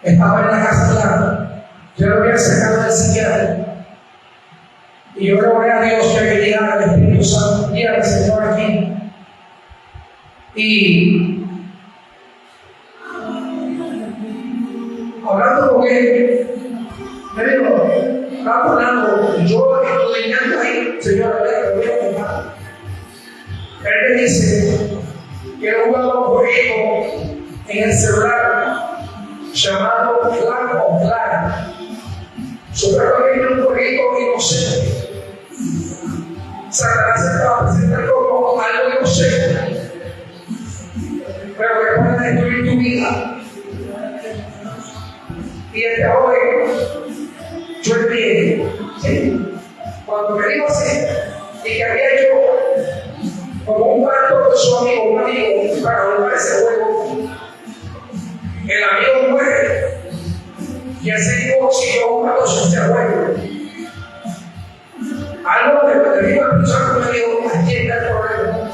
estaba en la casa clara, yo lo había sacado del psiquiatra y yo le oré a Dios que me llegara al Espíritu Santo, guía al Señor aquí. Y hablando con él, me dijo, estaba hablando, yo estoy llegando ahí, Señor, te voy a contar. Él me dice que él jugaba un juego en el celular llamado Flag o Flag. Superó un juego inocente. Satanás estaba presentando como algo inocente, pero que puede destruir tu vida. Y este joven, yo entiendo, ¿sí? Cuando me dijo así, y que había hecho como un pacto con su amigo, un amigo, para jugar ese juego, el amigo muere, y él se divorció jugando ese juego. Algo que me dijo el Santo me dijo, aquí está el problema.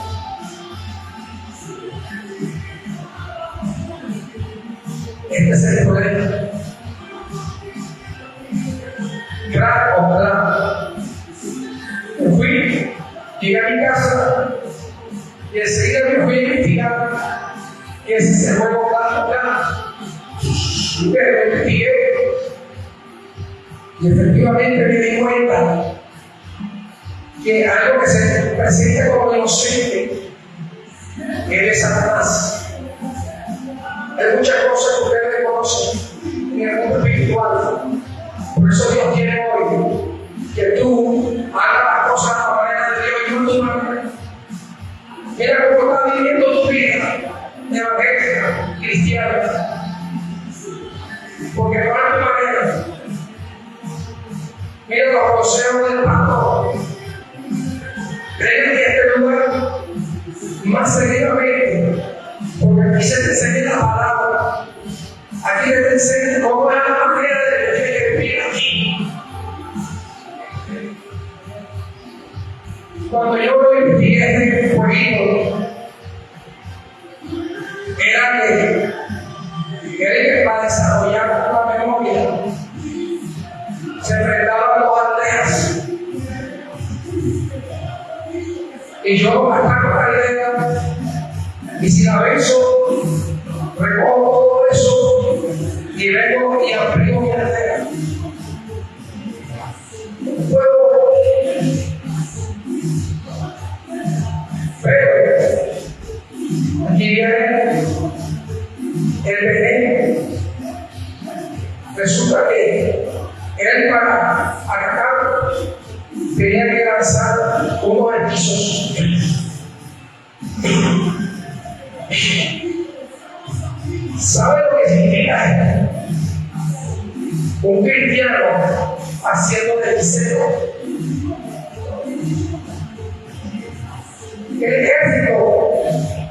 Este es el problema. Crack o plan. Me fui, llegué a mi casa y enseguida me fui a investigar qué es ese juego crack o plan. Pero investigué y efectivamente me di cuenta que algo que se presenta como inocente es Satanás. Hay muchas cosas que ustedes conocen en el mundo espiritual. Por eso Dios quiere hoy que tú hagas las cosas a la manera de Dios y no a tu manera. Mira cómo estás viviendo tu vida evangélica, cristiana. Porque no es tu manera. Mira los consejos del pastor. Ven en este lugar más seguidamente, porque aquí se te enseña la palabra. Aquí te enseña cómo es la manera de vivir aquí. Cuando yo lo investigué en este jueguito, era que para desarrollar la memoria se enfrentaban los aldeas. Y yo ataco la idea, y si la beso, recojo todo eso y vengo y amplío mi aldea. Puedo, pero aquí viene el veneno quiso sufrir. ¿Sabe lo que significa un cristiano haciendo de liceo? El ejército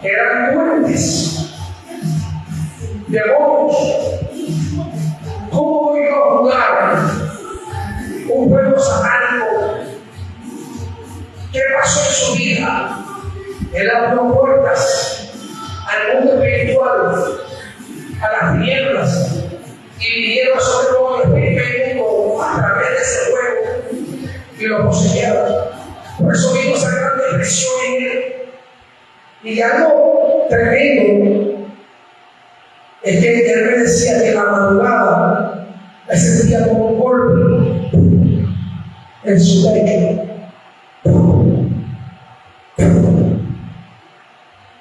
eran muertes, demonios. ¿Cómo voy a jugar un juego satánico? ¿Qué pasó en su vida? Él abrió puertas al mundo espiritual, a las tinieblas, y vinieron sobre todo el espíritu a través de ese juego y lo poseyeron. Por eso vimos esa gran depresión en él. Y algo tremendo es que él me decía que en la madrugada él sentía como un golpe en su pecho.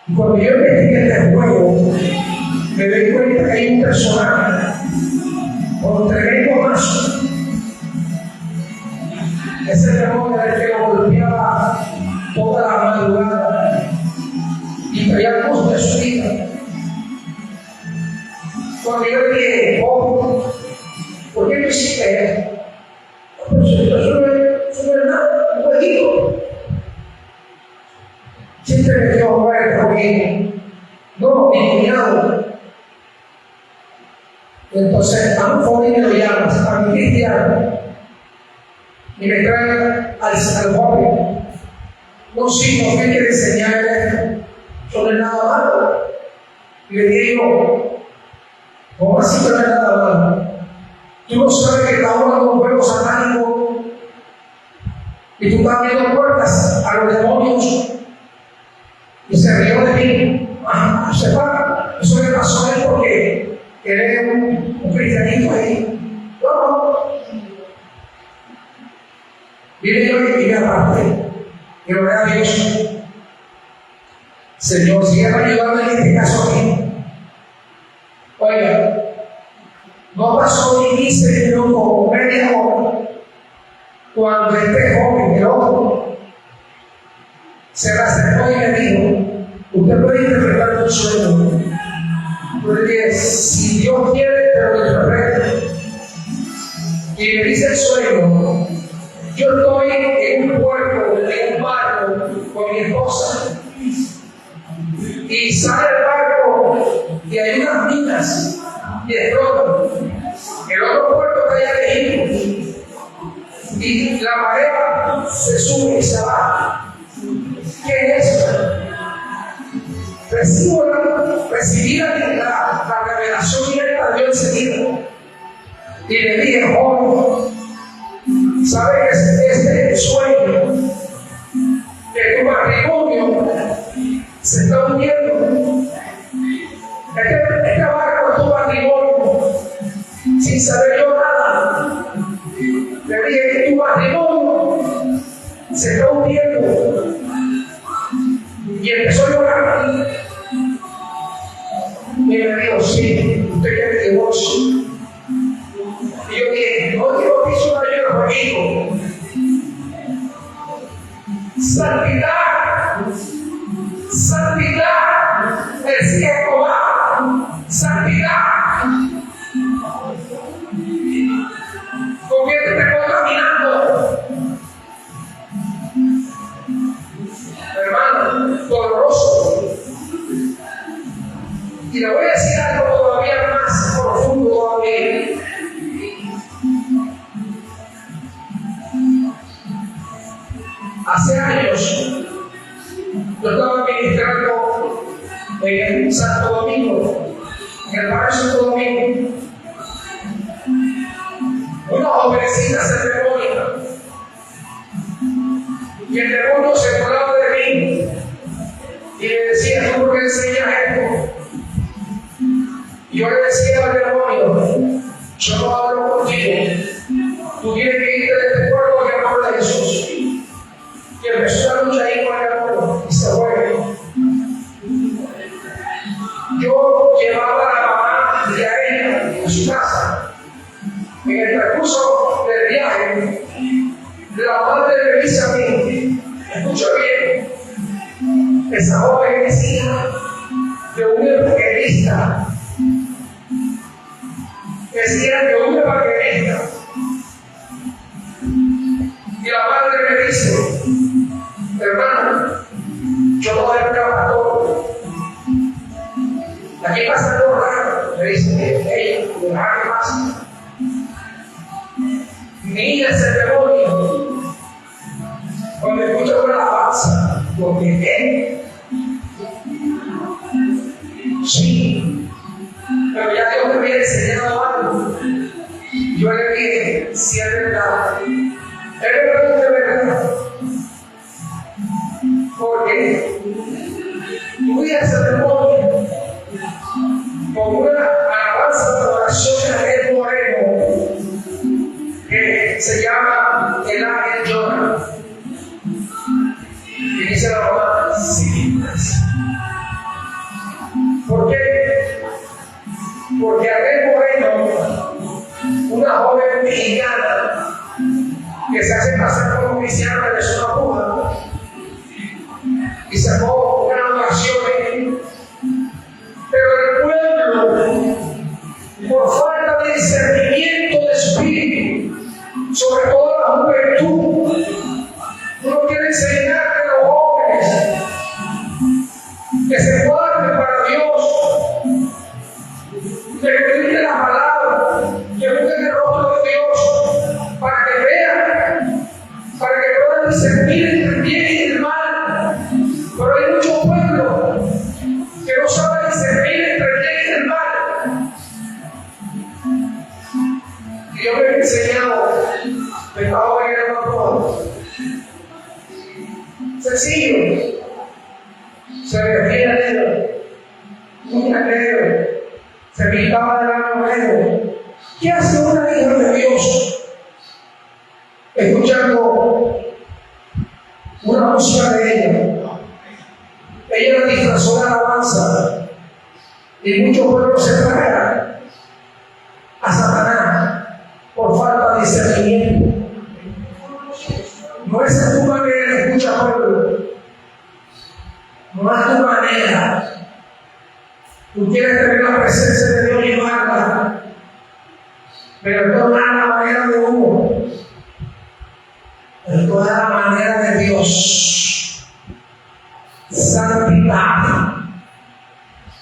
Y cuando yo investigué este juego, me doy cuenta que hay un personaje con tremendo mazo. Ese demonio era el que lo golpeaba toda la madrugada y traía el costo de su vida. Cuando yo le dije, oh, ¿por qué no hiciste esto? Pues eso no es nada, un jueguito. Siempre me quiero jugar el jueguito. No, mi cuñado. Entonces, a un joven me lo llamas, a mi cristiano, y me traen al joven. No, sí, no hay que enseñarle esto. Eso no es nada malo. Y le digo, ¿cómo así que no es nada malo? Tú no sabes que está jugando un juego satánico y tú estás abriendo puertas a los demonios. Y se rió de mí. Se para. Eso le pasó a él porque él es un cristianito ahí. No. Viene yo y me aparte. Y lo veo a Dios. Señor, sigue ayudando en este caso aquí. Oiga, no pasó ni 15 minutos o media hora cuando este joven, el otro, se le acercó y me dijo, usted puede interpretar un sueño. Porque si Dios quiere, te lo interprete. Y me dice el sueño, yo estoy en un puerto, en un barco con mi esposa. Y sale el barco y hay unas minas y explotan. El otro puerto está allá lejos. Y la marea se sube y se baja. ¿Qué es eso? Recibí la revelación directa de Dios enseguida. Y le dije, joven, ¿sabes este sueño de tu matrimonio se está hundiendo? Este barco es tu matrimonio, sin saber yo nada. Le dije que tu matrimonio se está hundiendo. Y empezó a llorar. Y me dijo, sí, usted quiere divorcio. Y yo dije, no quiero que eso no ayude conmigo. Santidad, santidad, el cielo va, santidad. ¿Con quién te estoy caminando? Hermano, doloroso. Y le voy a decir algo todavía más profundo todavía. Hace años yo estaba ministrando en Santo Domingo, en el barrio Santo Domingo. Una jovencita se demonia y el demonio se burlaba de mí y me decía, ¿tú por qué enseñas esto? Y yo le decía al demonio, yo no hablo contigo, tú tienes que irte de este pueblo en el nombre de Jesús. Y empezó una lucha ahí con el demonio y se fue. Yo llevaba a la mamá de ella a su casa. En el transcurso del viaje, la madre me dice a mí, escucha bien, esa joven es hija de un evangelista. Es hija de un evangelista. Y la madre me dice, hermano, yo no voy a trabajar todo. Aquí pasa algo raro. Me dice, ella, ¿qué pasa? Mi hija se demonio. Cuando escucho una alabanza, porque ¿qué? Sí. Pero ya Dios me había enseñado algo. Yo le dije, si es verdad. Es verdad, de verdad. Porque voy a hacer demonio con una alabanza de oración de Ariel Moreno que se llama El Ángel Llora. Y dice la mamá, sí. ¿Por qué? Porque Ariel Moreno, una joven mexicana que se hace pasar como cristiana de su Cuba y sacó una oración, pero el pueblo, por falta de discernimiento de espíritu, sobre todo la juventud, no quiere enseñar a los jóvenes que se guarden para Dios, que escuchen la palabra, que busquen el rostro de Dios, para que vean, para que puedan discernir entre el bien y el mal. Pero hay muchos pueblos que no saben discernir entre el bien y el mal. Y yo me he enseñado, me estaba viendo todo. Sencillo. Se refiere a él, un negro, se pintaba de la negro. ¿Qué hace una hija de Dios escuchando una música de ella? Ella la disfrazó de alabanza y muchos pueblos se tragan a Satanás por falta de discernimiento. No es tu manera de escuchar pueblo, no es tu manera. Tú quieres tener la presencia de Dios y llevarla, pero no es la manera de uno, es toda la manera de Dios. Santidad,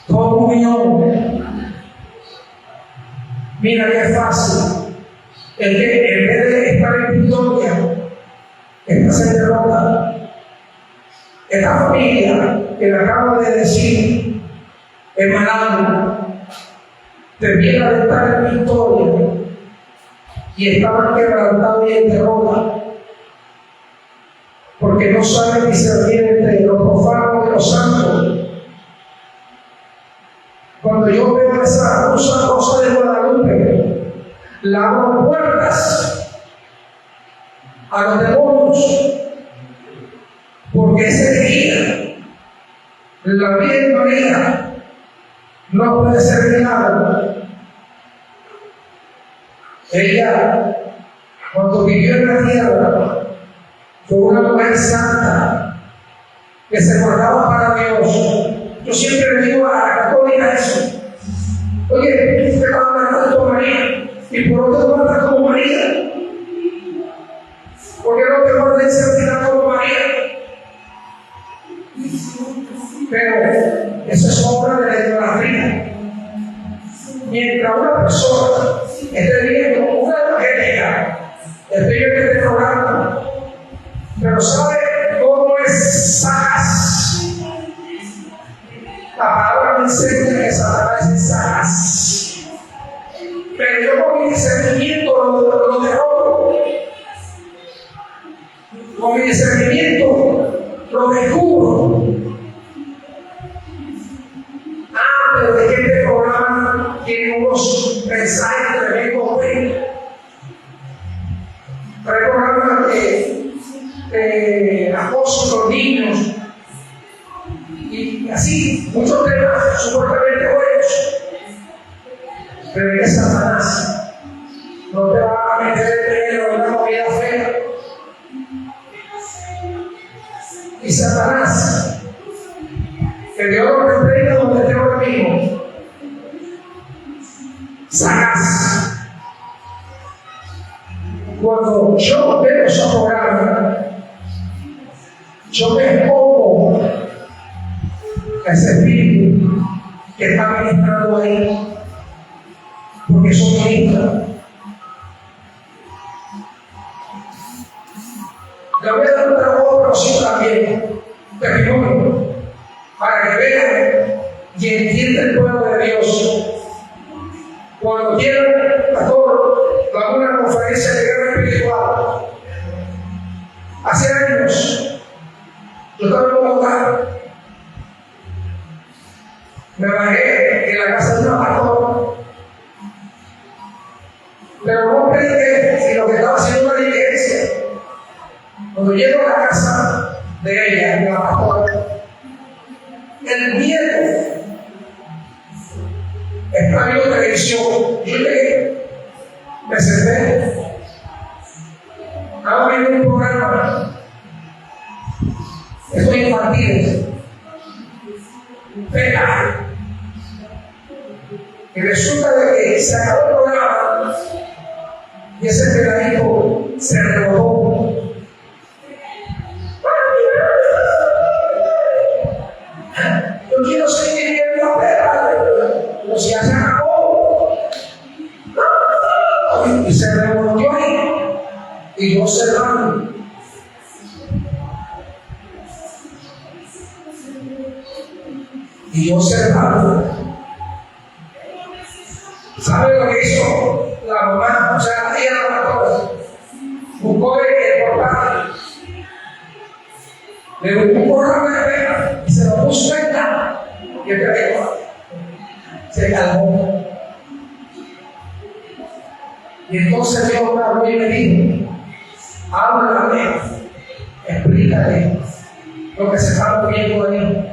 comunión. Mira qué fácil. El que en vez de estar en victoria, estás en derrota. Esta familia que le acabo de decir, hermano, debiera de estar en victoria y estaban quebrantados y en derrota, porque no saben discernir entre lo profano y lo santo. Cuando yo veo esa cosa de Guadalupe, la abro puertas a los demonios, porque esa energía, la Virgen María, no puede ser mirada. Ella, cuando vivió en la tierra, fue una mujer santa que se guardaba para Dios. Yo siempre le digo a la católica eso. Oye, usted va a hablar tanto a María, y por otro guarda como María. ¿Por qué no te guarda en santidad como María? Pero eso es obra de la idolatría. Mientras una persona esté viviendo una evangélica, esté viviendo este programa, pero sabe cómo es Satanás. La palabra me enseña que Satanás es Satanás. Pero yo con mi discernimiento lo derroto. Con mi discernimiento lo descubro. Antes de que este programa tiene unos mensajes tremendos. Hay programas que acoso a los niños y así, muchos temas supuestamente buenos. Pero es Satanás. No te va a meter en una movida fea. Y Satanás Que Dios lo reprenda donde esté ahora mismo. Sagaz. Cuando yo veo esos programas, yo me expongo a ese espíritu que está ministrando ahí, porque son ministros. Le voy a dar un trabajo, pero sí también testimonio, para que vean y entiendan el pueblo de Dios. Cuando quieran, pastor, vamos a una conferencia de guerra espiritual. Hace años, yo estaba en Bogotá, me bajé en la casa de una pastora, pero no prediqué, sino que estaba haciendo una diligencia. Cuando llego a la casa de ella, de la pastora, el miedo extravió televisión. Yo llegué, me senté, estaba viendo un programa, estos infantiles, pega. Y resulta de que se acabó el programa y ese pegadito se rebotó. Yo quiero seguir viendo la pega, pero si ya se acabó. Y se rebotó ahí y yo cerrando. Y yo cerrando. ¿Sabe lo que hizo la mamá? O sea, ella la pastora. Buscó el portal. Le buscó un programa de pega y se lo puso en la. Y el pega se calmó. Y entonces Dios me habló y me dijo: háblale, explícale lo que se está moviendo de mí.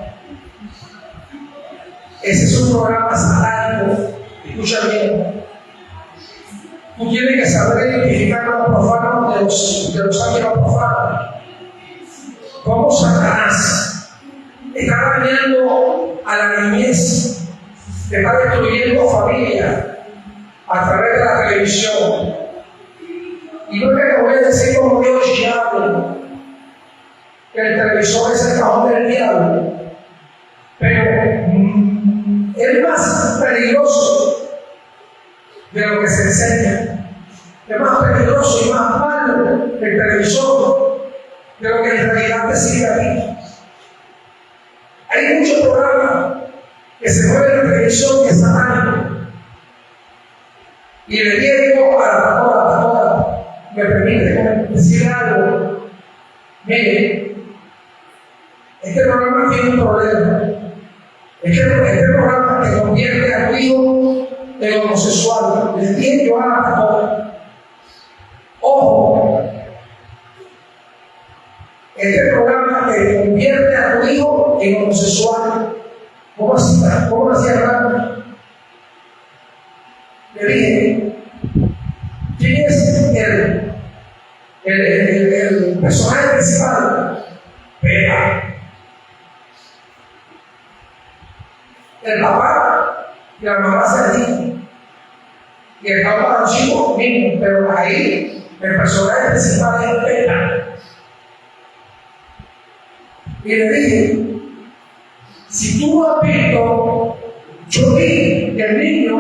Ese es un programa satánico. Escucha bien. Tú tienes que saber identificar a los profanos de los ángeles profanos. Cómo Satanás está dañando a la niñez, está destruyendo familia a través de la televisión. Y no es que te voy a decir como Dios llama, que el televisor es el cajón del diablo, pero es más peligroso de lo que se enseña. Es más peligroso y más malo el televisor de lo que en realidad te sigue a ti. Hay muchos programas que se mueven en la televisión que es satánico. Y le digo a la pastora, me permite decirle algo. Mire, este programa tiene un problema. Este programa te convierte a tu hijo en homosexual. Le dije yo a la pastora: ojo, este programa te convierte a tu hijo en homosexual. ¿Cómo así? ¿Cómo hacía Ramos? Le dije: ¿quién es el personaje principal? Pega. El papá y la mamá se dicen. Y el papá los chicos mismos, pero ahí el personaje principal es Pega. Y le dije: si tú has visto, yo vi que el niño,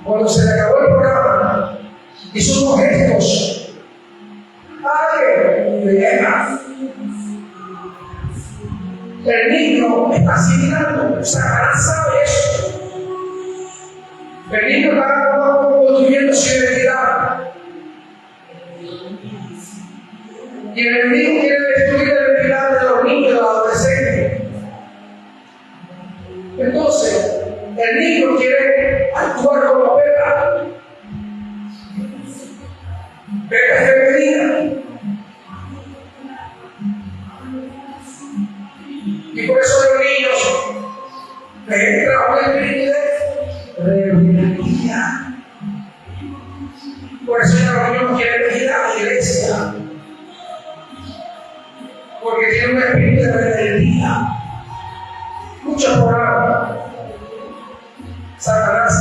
cuando se le acabó el programa, hizo unos gestos. ¡Ay, llega! El niño está asimilando, Satanás sabe eso. El niño está construyendo su identidad. Y el enemigo quiere destruir la identidad de los niños y de los adolescentes. Entonces, el niño quiere actuar como Pega. Pega es femenina. Y por eso los niños les entra un espíritu de rebeldía. Por eso ya los niños no quieren venir a la iglesia, porque tienen un espíritu de rebeldía. muchos programas. Satanás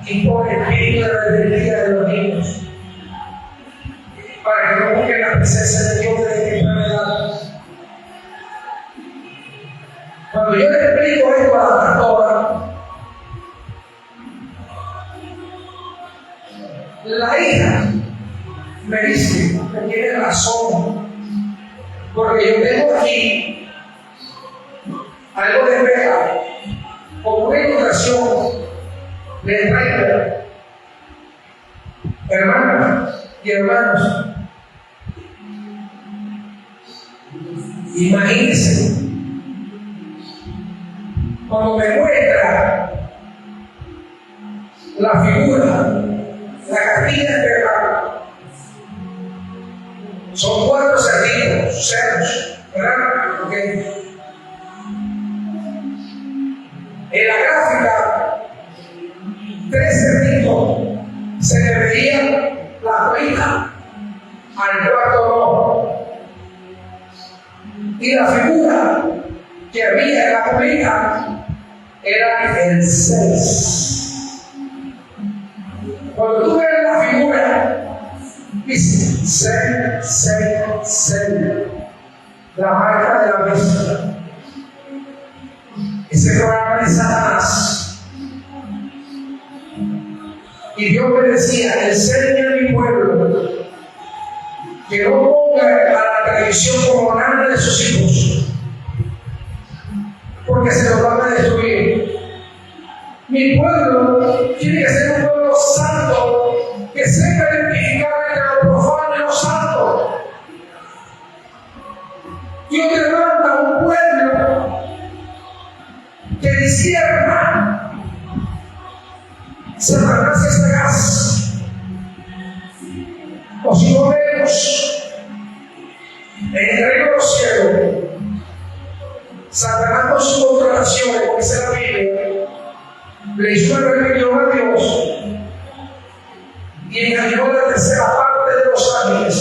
impone el espíritu de rebeldía de los niños para que no busquen la presencia de Dios desde temprana edad. Cuando yo le explico esto a la pastora, la hija me dice que tiene razón, porque yo tengo aquí algo de pecado, como una ilustración de traigo, hermanas y hermanos. Imagínense, cuando me muestra la figura, la cartilla de pecado, son 4 cerdos, ¿verdad? Okay. En la gráfica, 3 cerditos se le veía la colita, al cuarto no. Y la figura que había en la colita era el 6. Cuando tú ves la figura, dice 666, la marca de la bestia. Ese programa de Satanás. Y Dios me decía: enseña a mi pueblo que no ponga a la televisión como nada de sus hijos, porque se los van a destruir. Mi pueblo tiene que ser un pueblo santo, que sepa identificar entre lo profano y lo santo. Dios te levanta un pueblo que discierna. Satanás está gas. O si no vemos en el reino de los cielos, Satanás con sus contrataciones, como dice la Biblia, le hizo una rebelión a Dios y engañó a la tercera parte de los ángeles.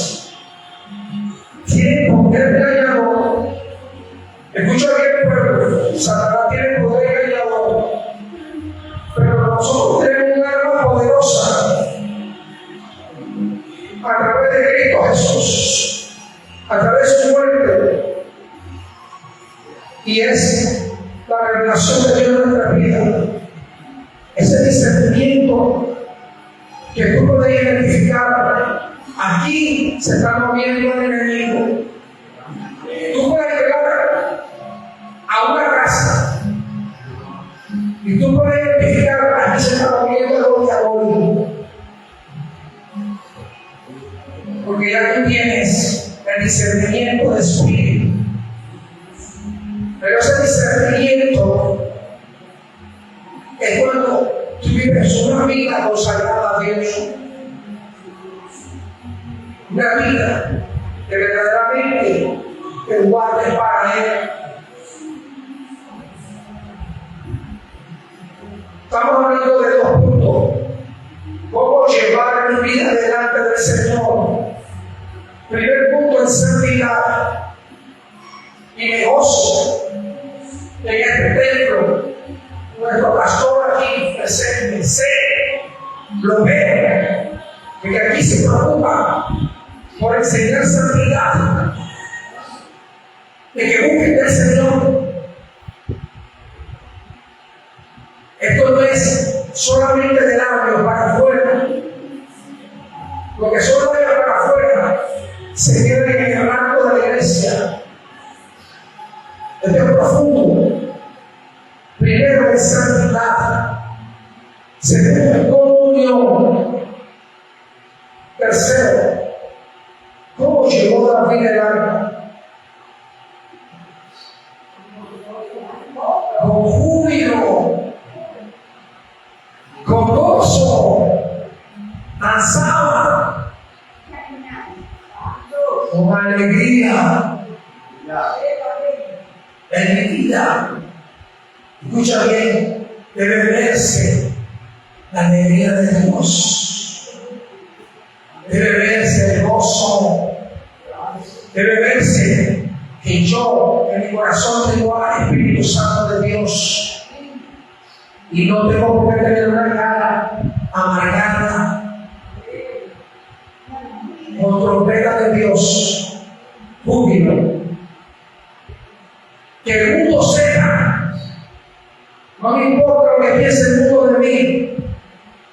Tiene poder engañador. Escucha bien, pueblo. Satanás tiene poder engañador, pero nosotros tenemos una arma poderosa a través de Cristo Jesús, a través de su muerte, y es la revelación de Dios en nuestra vida. Ese discernimiento que tú puedes identificar. Aquí se está moviendo el enemigo. Tú puedes llegar a una casa y tú puedes identificar: aquí se está moviendo el diabólico. Porque ya tú tienes el discernimiento de espíritu. Pero ese discernimiento es cuando tú vives una vida consagrada a Dios. Una vida que verdaderamente te guarde para Él. Estamos hablando de 2 puntos. ¿Cómo llevar mi vida delante del Señor? Primer punto es santidad. Y me gozo en este templo. Nuestro pastor aquí presente, sé, lo veo, que aquí se preocupa por enseñar santidad, de que busquen al Señor. Esto no es solamente de labios para afuera. Lo que solo es para afuera se queda en el rango de la iglesia. Esto es profundo. Primero es santidad. Segundo es comunión. Tercero, ¿cómo llegó David el arca? Con júbilo, con gozo, danzaba, con alegría. En mi vida, escucha bien, debe verse la alegría de Dios, debe verse el gozo, debe verse que yo en mi corazón tengo al Espíritu Santo de Dios y no tengo por qué tener una cara amargada, con trompeta de Dios, júbilo. Que el mundo sepa, no me importa lo que piense el mundo de mí,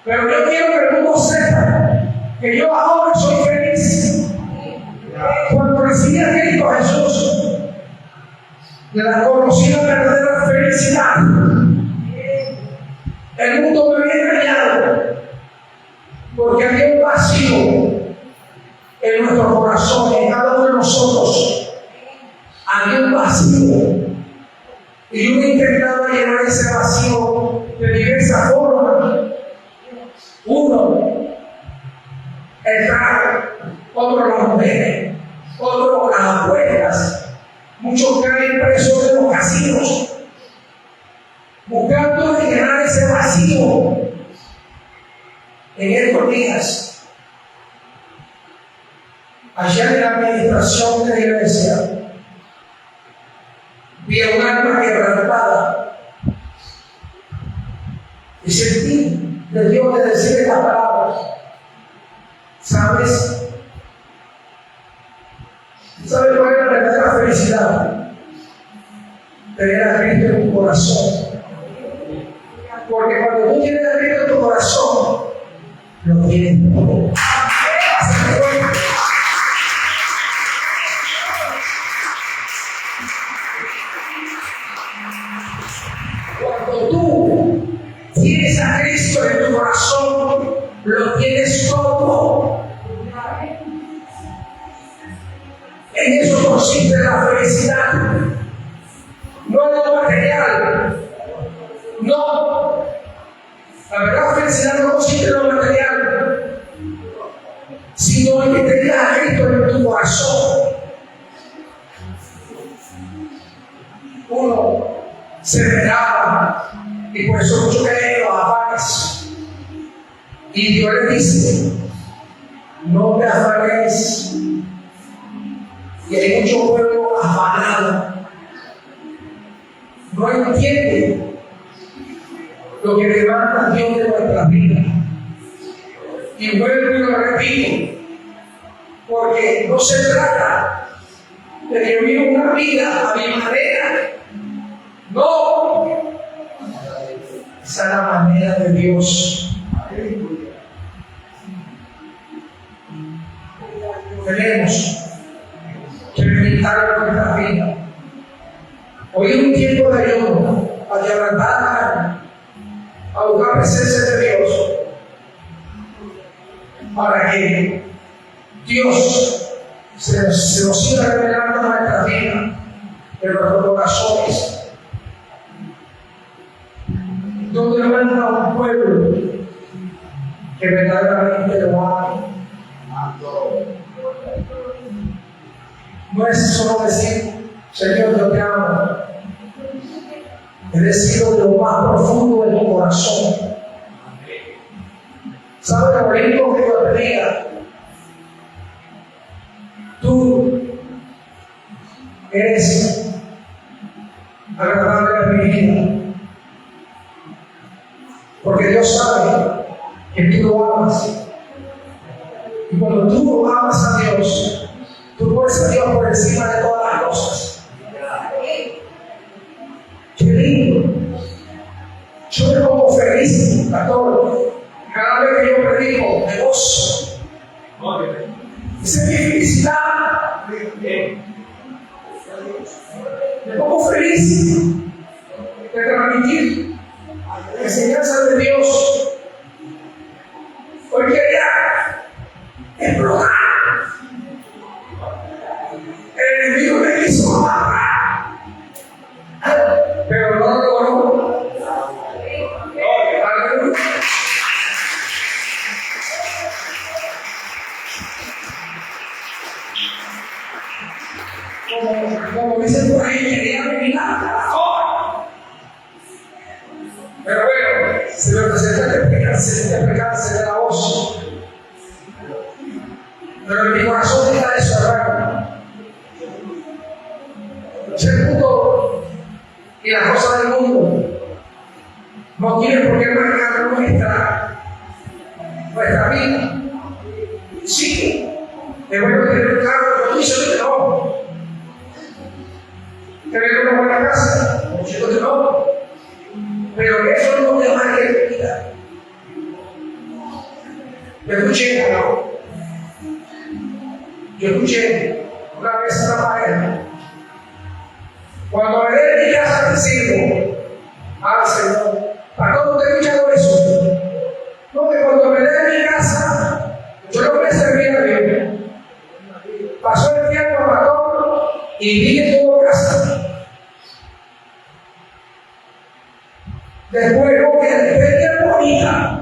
pero yo quiero que el mundo sepa que yo ahora soy feliz. Cuando recibí a Cristo Jesús, de la conocida verdadera felicidad, el mundo me había engañado porque había un vacío en nuestro corazón, en cada uno de nosotros había un vacío y uno intentaba llenar ese vacío de diversas formas. Uno, el trago, otro las mujeres, otro las apuestas. Muchos caen presos de los casinos buscando llenar ese vacío. En estos días, allá en la administración de la iglesia, vi a un alma quebrantada y sentí de Dios de decir estas palabras. ¿Sabes? ¿Sabes cuál es la verdadera felicidad? Tener a Cristo en tu corazón. Porque cuando tú tienes a Cristo en tu corazón, lo tienes todo. Cuando tú tienes a Cristo en tu corazón, lo tienes todo. En eso consiste la felicidad, no en lo material. No, la verdadera felicidad no consiste en lo material, sino en que tengas a Cristo en tu corazón. Uno se regaba y por eso muchos caen en los afanes. Y Dios le dice: no te afanes. Y hay mucho pueblo afanado. No entiende lo que demanda Dios de nuestra vida. Y vuelvo y lo repito, porque no se trata de que yo viva una vida a mi manera. No, esa es la manera de Dios. Tenemos que meditar en nuestra vida. Hoy es un tiempo de ayuno, para quebrantar la carne, a buscar presencia de Dios, para que Dios se nos siga revelando en nuestra vida, en nuestros corazones, donde manda un pueblo que verdaderamente lo ama. No es solo decir: Señor, yo te amo. Es decir, de lo más profundo de tu corazón. ¿Sabes lo rico que yo te diga? Tú eres agradable a mi vida. Porque Dios sabe que tú lo amas. Y cuando tú amas a Dios, tú pones a Dios por encima de todas las cosas. Qué lindo. Yo me pongo feliz, pastor. Cada vez que yo predico, me gozo. Esa es mi felicidad. Me pongo feliz de transmitir la enseñanza de Dios. Hoy quería explotar. El enemigo me quiso matar, pero no lo logró. Aleluya. Como dicen por ahí, quería vivir la hora. Pero bueno, se me presenta explicarse de la voz. Pero en mi corazón está eso, hermano. Ser puto y las cosas del mundo no tienen por qué marcar nuestra vida. Sí, es bueno tener un carro, pero dice que no. Tener una buena casa, no dice que no. Pero eso no te marca tu vida. Yo escuché una vez a una pareja: cuando me dé mi casa te sirvo. Ah, Señor, ¿para cómo te he escuchado eso? No, que cuando me dé mi casa, yo no voy a servir a Dios. Pasó el tiempo, pastor, y vi que tuvo casa. Después, no, que tenía bonita.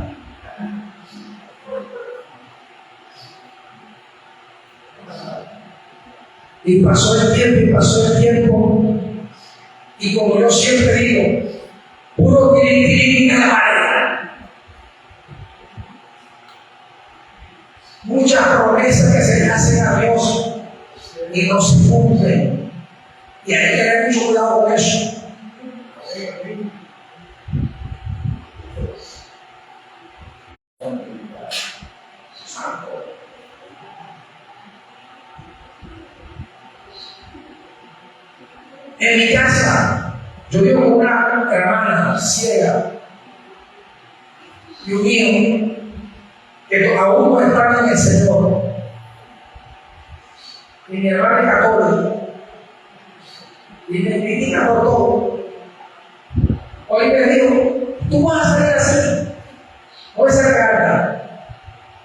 Y pasó el tiempo, y como yo siempre digo, puro tiritiri en la pared. Muchas promesas que se le hacen a Dios y no se cumplen. Y hay que tener mucho cuidado con eso. En mi casa, yo vivo con una hermana ciega y un hijo que aún no está en el Señor. Y mi hermana es católica y me critica por todo. Hoy me dijo: tú vas a salir así, voy a ser carta,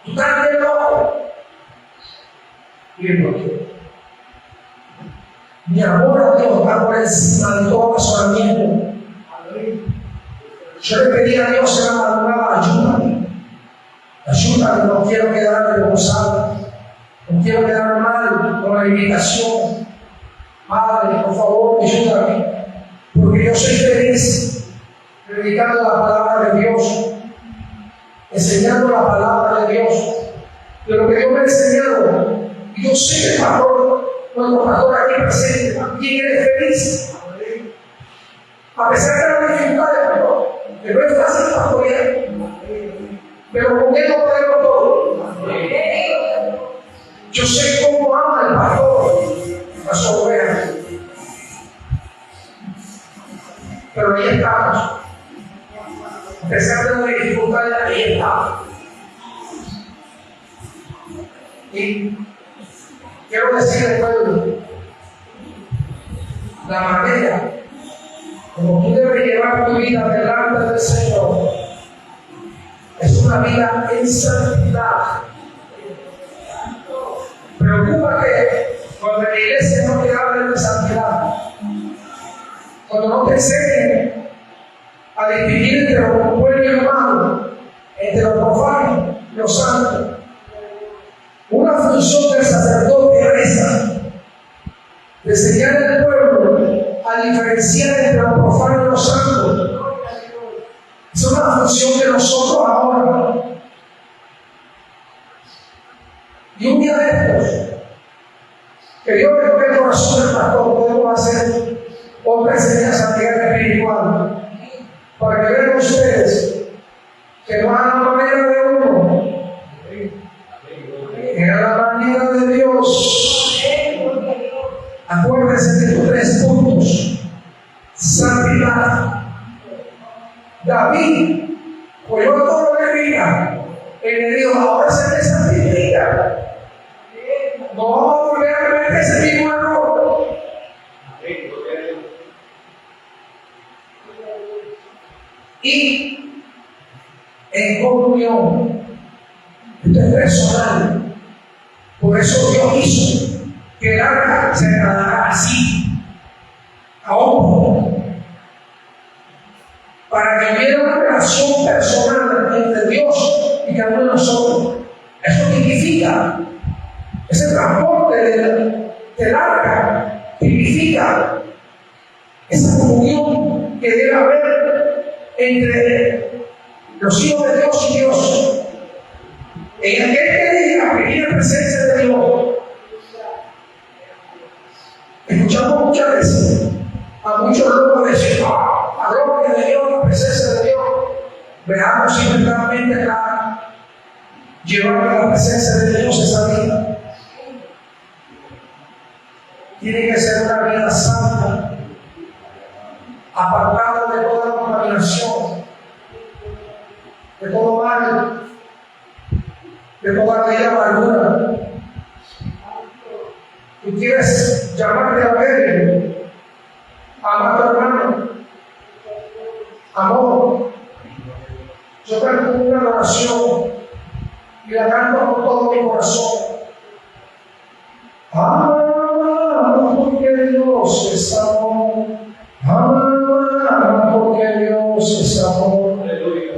tú estás bien loco. Y el bloqueo. Mi amor a Dios está por encima de todo razonamiento. Yo le pedí a Dios en la madrugada: ayúdame, no quiero quedar avergonzado, no quiero quedar mal con la invitación. Padre, por favor, ayúdame, porque yo soy feliz predicando la palabra de Dios, enseñando la palabra de Dios, de lo que Dios me ha enseñado. Y yo sé que el pastor, nuestro pastor aquí presente, también es feliz. A pesar de las dificultades, que no es fácil pastorear, pero con él lo tenemos todo. Yo sé cómo ama el pastor a su oveja. Pero ahí estamos. A pesar de las dificultades, ahí estamos. Y quiero decirle al pueblo, la manera como tú debes llevar tu vida delante del Señor es una vida en santidad. Preocúpate cuando en la iglesia no te hablen de santidad, cuando no te enseñen a distinguir entre lo bueno y lo malo, entre lo profano y lo santo. Una función del sacerdote es esa, de enseñar al pueblo a diferenciar entre lo profano y lo santo. Es una función de nosotros ahora. Y un día de estos, que Dios me toque el corazón del pastor, podemos hacer otra enseñanza a nivel espiritual, para que vean ustedes que no es la manera de uno, era la manera de Dios. Acuérdense de estos 3 puntos: santidad. David, oyó todo lo que diga, y le dijo: ahora se te santifica. No vamos a volver a cometer ese mismo error. Y en comunión, esto es personal. Por eso Dios hizo que el arca se trasladara así, a hombro, para que hubiera una relación personal entre Dios y cada uno de nosotros. Eso significa, ese transporte del arca significa esa comunión que debe haber entre los hijos de Dios y Dios. En aquel día, pequeña presencia de Dios, escuchamos escuchamos muchas veces a muchos locos decir, la gloria de Dios, la presencia de Dios. Veamos si realmente acá llevar a la presencia de Dios esa vida. Tiene que ser una vida santa, apartada de toda contaminación, de todo mal, de toda vida amargura. Tú quieres llamarte a ver, ama a tu hermano, amor. Yo canto una oración y la canto con todo mi corazón. Porque Dios es amor. Porque Dios es amor.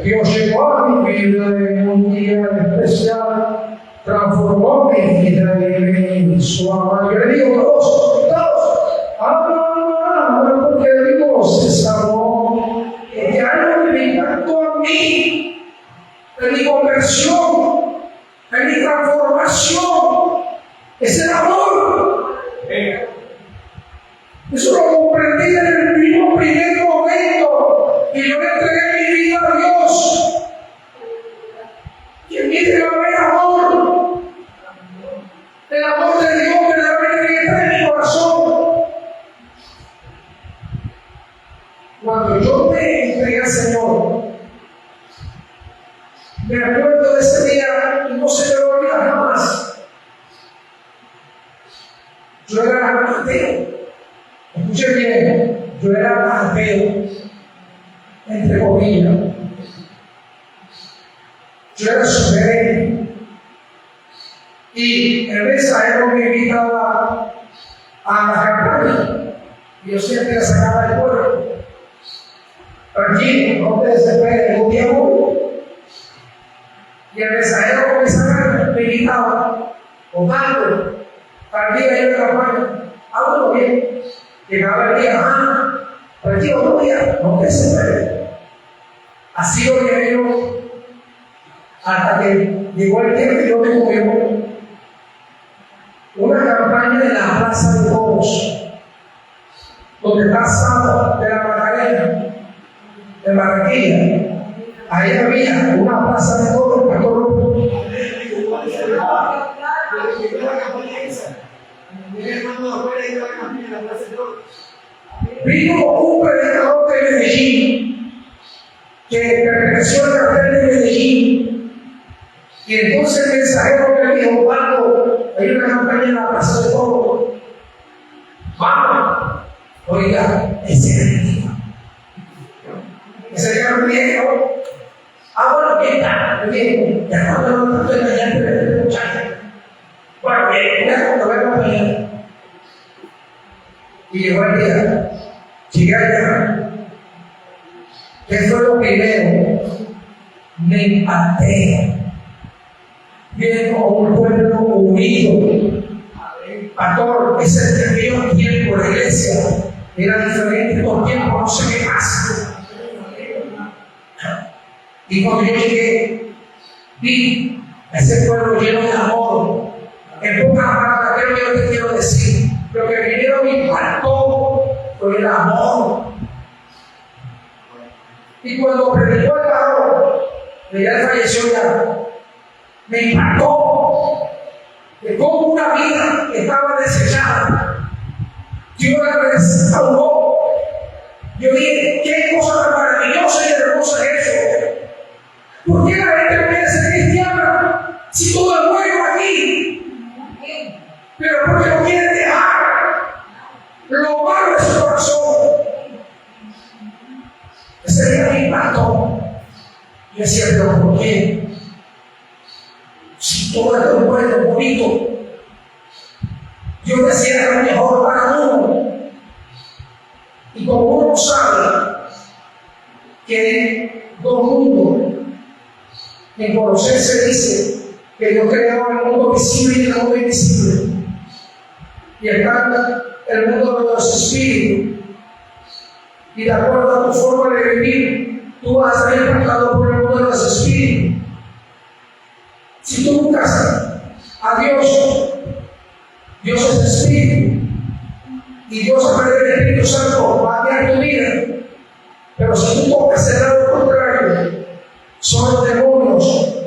Dios llegó a mi vida en un día especial, transformó mi vida en su amor. Yo le digo todos, porque Dios es amor. Que algo que me impactó a mí, en mi conversión, en mi transformación, es el amor. Eso lo comprendí en el mismo primer momento y yo le entregué mi vida a Dios. Y en mí debe haber amor. El amor de Dios verdaderamente está en mi corazón. Cuando yo me entregué al Señor, me acuerdo de ese día y no se me olvida jamás. Yo era ateo. Escuche bien, yo era ateo, entre comillas. Yo era sugerente. Y el mensajero me invitaba a la campaña. Y yo siempre la sacaba del pueblo. Tranquilo, no te desesperes, un día voy. Y el mensajero con esa gana me invitaba, Osvaldo, para el día de la campaña, hágalo bien. Llegaba el día, tranquilo, otro día, no te desesperes. Así lo llevé yo, hasta que llegó el tiempo que yo me movió una campaña en la Plaza de Toros, donde está Sábado de la Magdalena, en Barranquilla. Ahí había una plaza de toros, pastor. Vino un predicador de Medellín, que perteneció al cartel de Medellín, y entonces el mensajero me dijo, Osvaldo, hay una campaña en la plaza de toros. Vamos. Oiga, ese era el día. Ese era el día. Bueno, bien, está, bien. Ya cuando no estoy engañando a este muchacho. Bueno, bien, ya cuando vengo a mañana. Y llegó el día. Llegué allá. ¿Qué fue lo primero? Me impacté. Viendo a un pueblo unido. Pastor, ese aquellos tiempos, la iglesia era diferente por tiempo, no sé qué pasa. Y cuando yo llegué, vi a ese pueblo lleno de amor. En pocas palabras, ¿qué es lo que yo te quiero decir? Lo que primero me impactó fue el amor. Y cuando predicó el varón, que ya falleció ya, me impactó de cómo una vida que estaba desechada, Dios la restauró. Yo dije, qué cosa tan maravillosa y hermosa es eso. ¿Por qué la gente quiere ser cristiana si todo es bueno aquí? Pero porque no quiere dejar lo malo de su corazón. Ese día me impactó. Yo decía, pero ¿por qué? Si todo es bueno, bonito, Dios decía lo mejor para uno. Y como uno sabe que dos mundos, en Colosenses dice que Dios creó el mundo visible y el mundo invisible. Y está el mundo de los espíritus. Y de acuerdo a tu forma de vivir, tú vas a ser impactado por el mundo de los espíritus. Si tú buscas a Dios, Dios es espíritu. Y Dios a través del Espíritu Santo va a guiar tu vida. Pero si tú tocas el lado contrario, son los demonios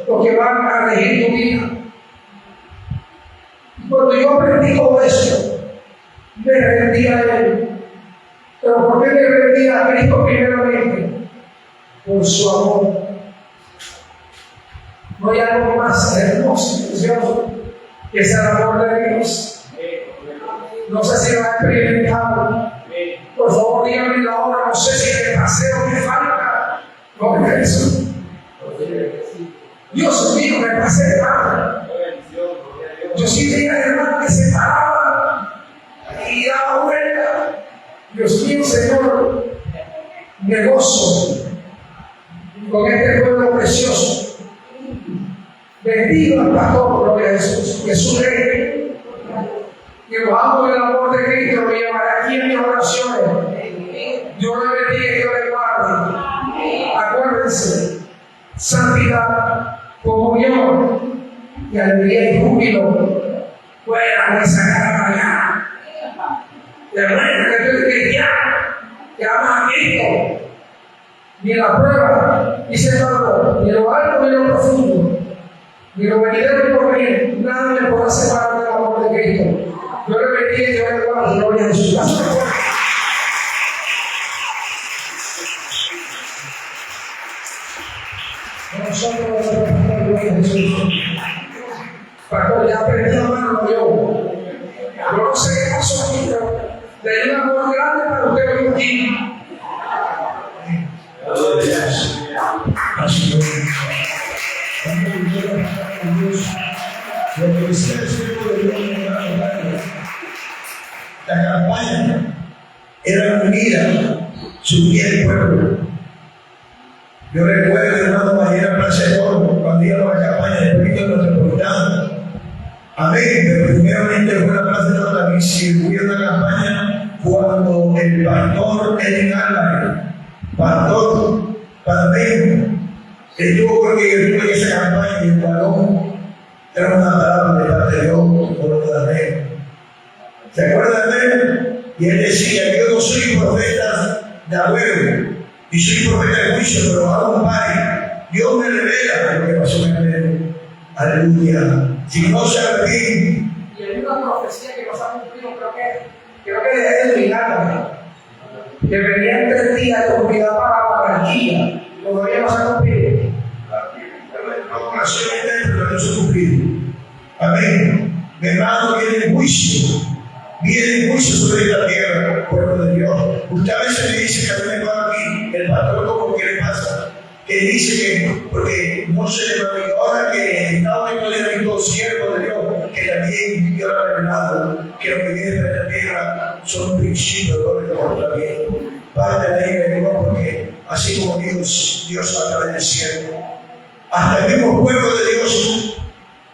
los que van a regir tu vida. Y cuando yo aprendí todo esto, me rendí a Él. Pero ¿por qué me rendí a Cristo primeramente? Por su amor. No hay algo más hermoso, precioso, que es el amor de Dios. No sé si lo ha experimentado. Por favor, díganme la hora. No sé si me pasé o me falta. No me pienso. Dios mío, me pasé de mal. Yo sí tenía hermanos que se paraban y daba vuelta. Dios mío, Señor, me gozo con este pueblo precioso. Bendigo al pastor, gloria a Jesús, Jesús Rey. Que lo amo en el amor de Cristo, lo llevará aquí en mis oraciones. Dios le bendiga y Dios le guarde. Acuérdense, santidad, comunión y alegría y júbilo. Fuera con esa cara allá. Demuestra que tú eres cristiano, que amas a Cristo. Ni la prueba, dice Pablo, ni lo alto ni lo profundo, ni lo venidero ni por venir, nada me podrá separar del amor de Cristo. Yo le bendiga y yo le guardo, gloria a Jesús. Nosotros vamos a pasar, gloria a Jesús. Pastor, ya aprendí la mano, yo no sé qué pasó aquí, pero le di un amor grande para usted hoy aquí. La campaña era unida, subía el pueblo. Yo recuerdo, hermano, María Plaza de Oro, cuando íbamos a la campaña del Espíritu Metropolitano. Amén, pero primeramente fue la Plaza de Oro también sirvió una campaña cuando el pastor Edwin Álvarez, pastor panameño, estuvo creo que en esa campaña y el balón era una palabra de parte de Dios por lo panameños. ¿Se acuerdan de él? Y él decía: yo no soy profeta de abuelo, y soy profeta de juicio, pero hago un par. Dios me revela lo que pasó en él. Aleluya. Si no se arrepiente. Y hay una profecía que nos ha cumplido, creo que desde el milagro, que venía en 3 días de comunidad para Barranquilla, todavía no se ha cumplido. No se pero no se ha cumplido. Amén. Mi hermano, viene el juicio. Viene el juicio sobre la tierra, pueblo de Dios. Usted a veces me dice que a mí me va aquí, el patrón, ¿cómo que le pasa? Que dice que, porque no se le va a ahora que en Estados Unidos le han visto siervos de Dios, que también Dios ha revelado que lo que viene de la tierra son principios de doble comportamiento. Parte de ahí me digo, porque así como Dios a través del cielo, hasta el mismo pueblo de Dios.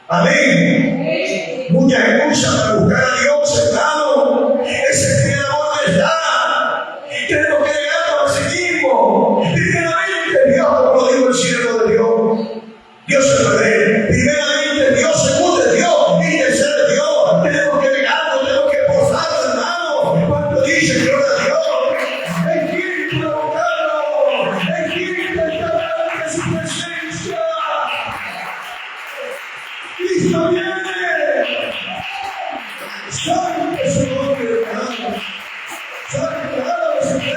Amén. Muchas excusas para buscar a Dios, hermano. Ese es el amor que está. Tenemos que llegar a seguimos. Primeramente Dios, como lo dijo el siervo de Dios. Dios es verdadero. Primeramente Dios, segundo Dios y tercero Dios. Tenemos que negarnos, tenemos que posarnos, hermano. Cuando dice gloria a Dios, el Espíritu de buscarlo, el Espíritu de estar en su presencia. Cristo viene. Santo es su nombre, hermano. Santificado es su nombre.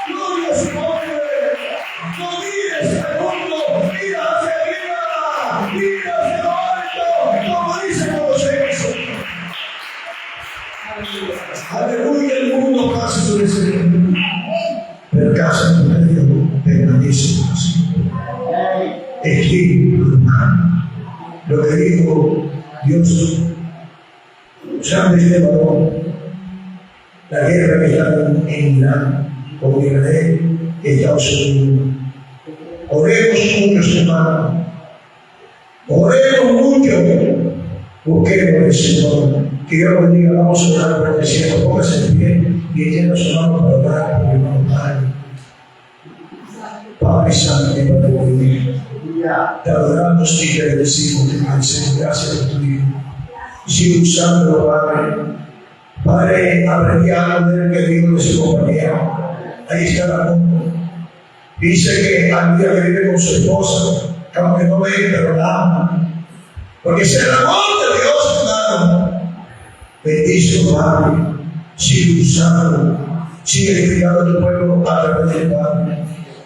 Gloria a su nombre. No mires al mundo, mira hacia arriba, mira hacia lo alto, como dice Colosenses. Aleluya, el mundo pasa sobre ese mundo, pero el caso de Dios permanece por siempre. Espíritu humano, lo que dijo Dios. Sabe este varón, la guerra que está en Irán, con Israel y Estados Unidos. Oremos mucho, hermano. Oremos mucho. Busquemos al Señor. Que Dios nos diga, vamos a orar por el desierto. Póngase en pie y entienda su mano para orar por el hermano Padre. Padre Santo y Padre Divino, te adoramos y te bendecimos, te agradecemos. Gracias por tu vida. Sigue usándolo, Padre, Padre, aprendí algo de él que dijo de su compañero. Ahí está la punta. Dice que al día que vive con su esposa, como que no ve, pero la ama. Porque es el amor de Dios, hermano. Bendice, Padre. Sigue usando, sigue edificando a tu pueblo a través del Padre.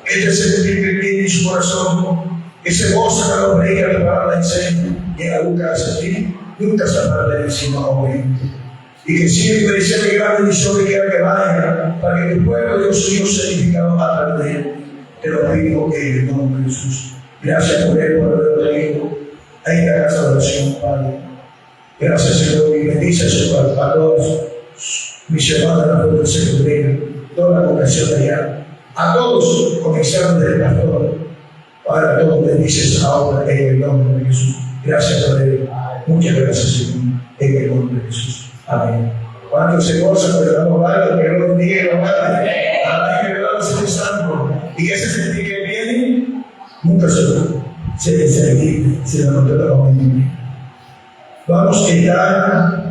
Este sentir que tiene en su corazón, que se goza cada hombre que la palabra enseña, y en la boca hace ti, nunca se aparta de encima, hombre. Y que siempre sea de gran bendición y quiera que vaya, para que tu pueblo, Dios mío, sea edificado a través de él. Te lo pido en el nombre de Jesús. Gracias por él, por haberlo traído a esta casa de oración, Padre. Gracias, Señor, y bendice a sus todos mis hermanos, la pueblo de Secundaria, toda la congregación de allá, a todos, comenzando desde el pastor, Padre, a todos bendices ahora en el nombre de Jesús. Gracias por él. Muchas gracias, Señor, en el nombre de Jesús. Amén. Cuando se goza por el amor, Padre, que no lo diga, no Padre. Amén, que verdad lo esté santo. Y ese sentir que viene, nunca se lo notó la familia. Vamos a estar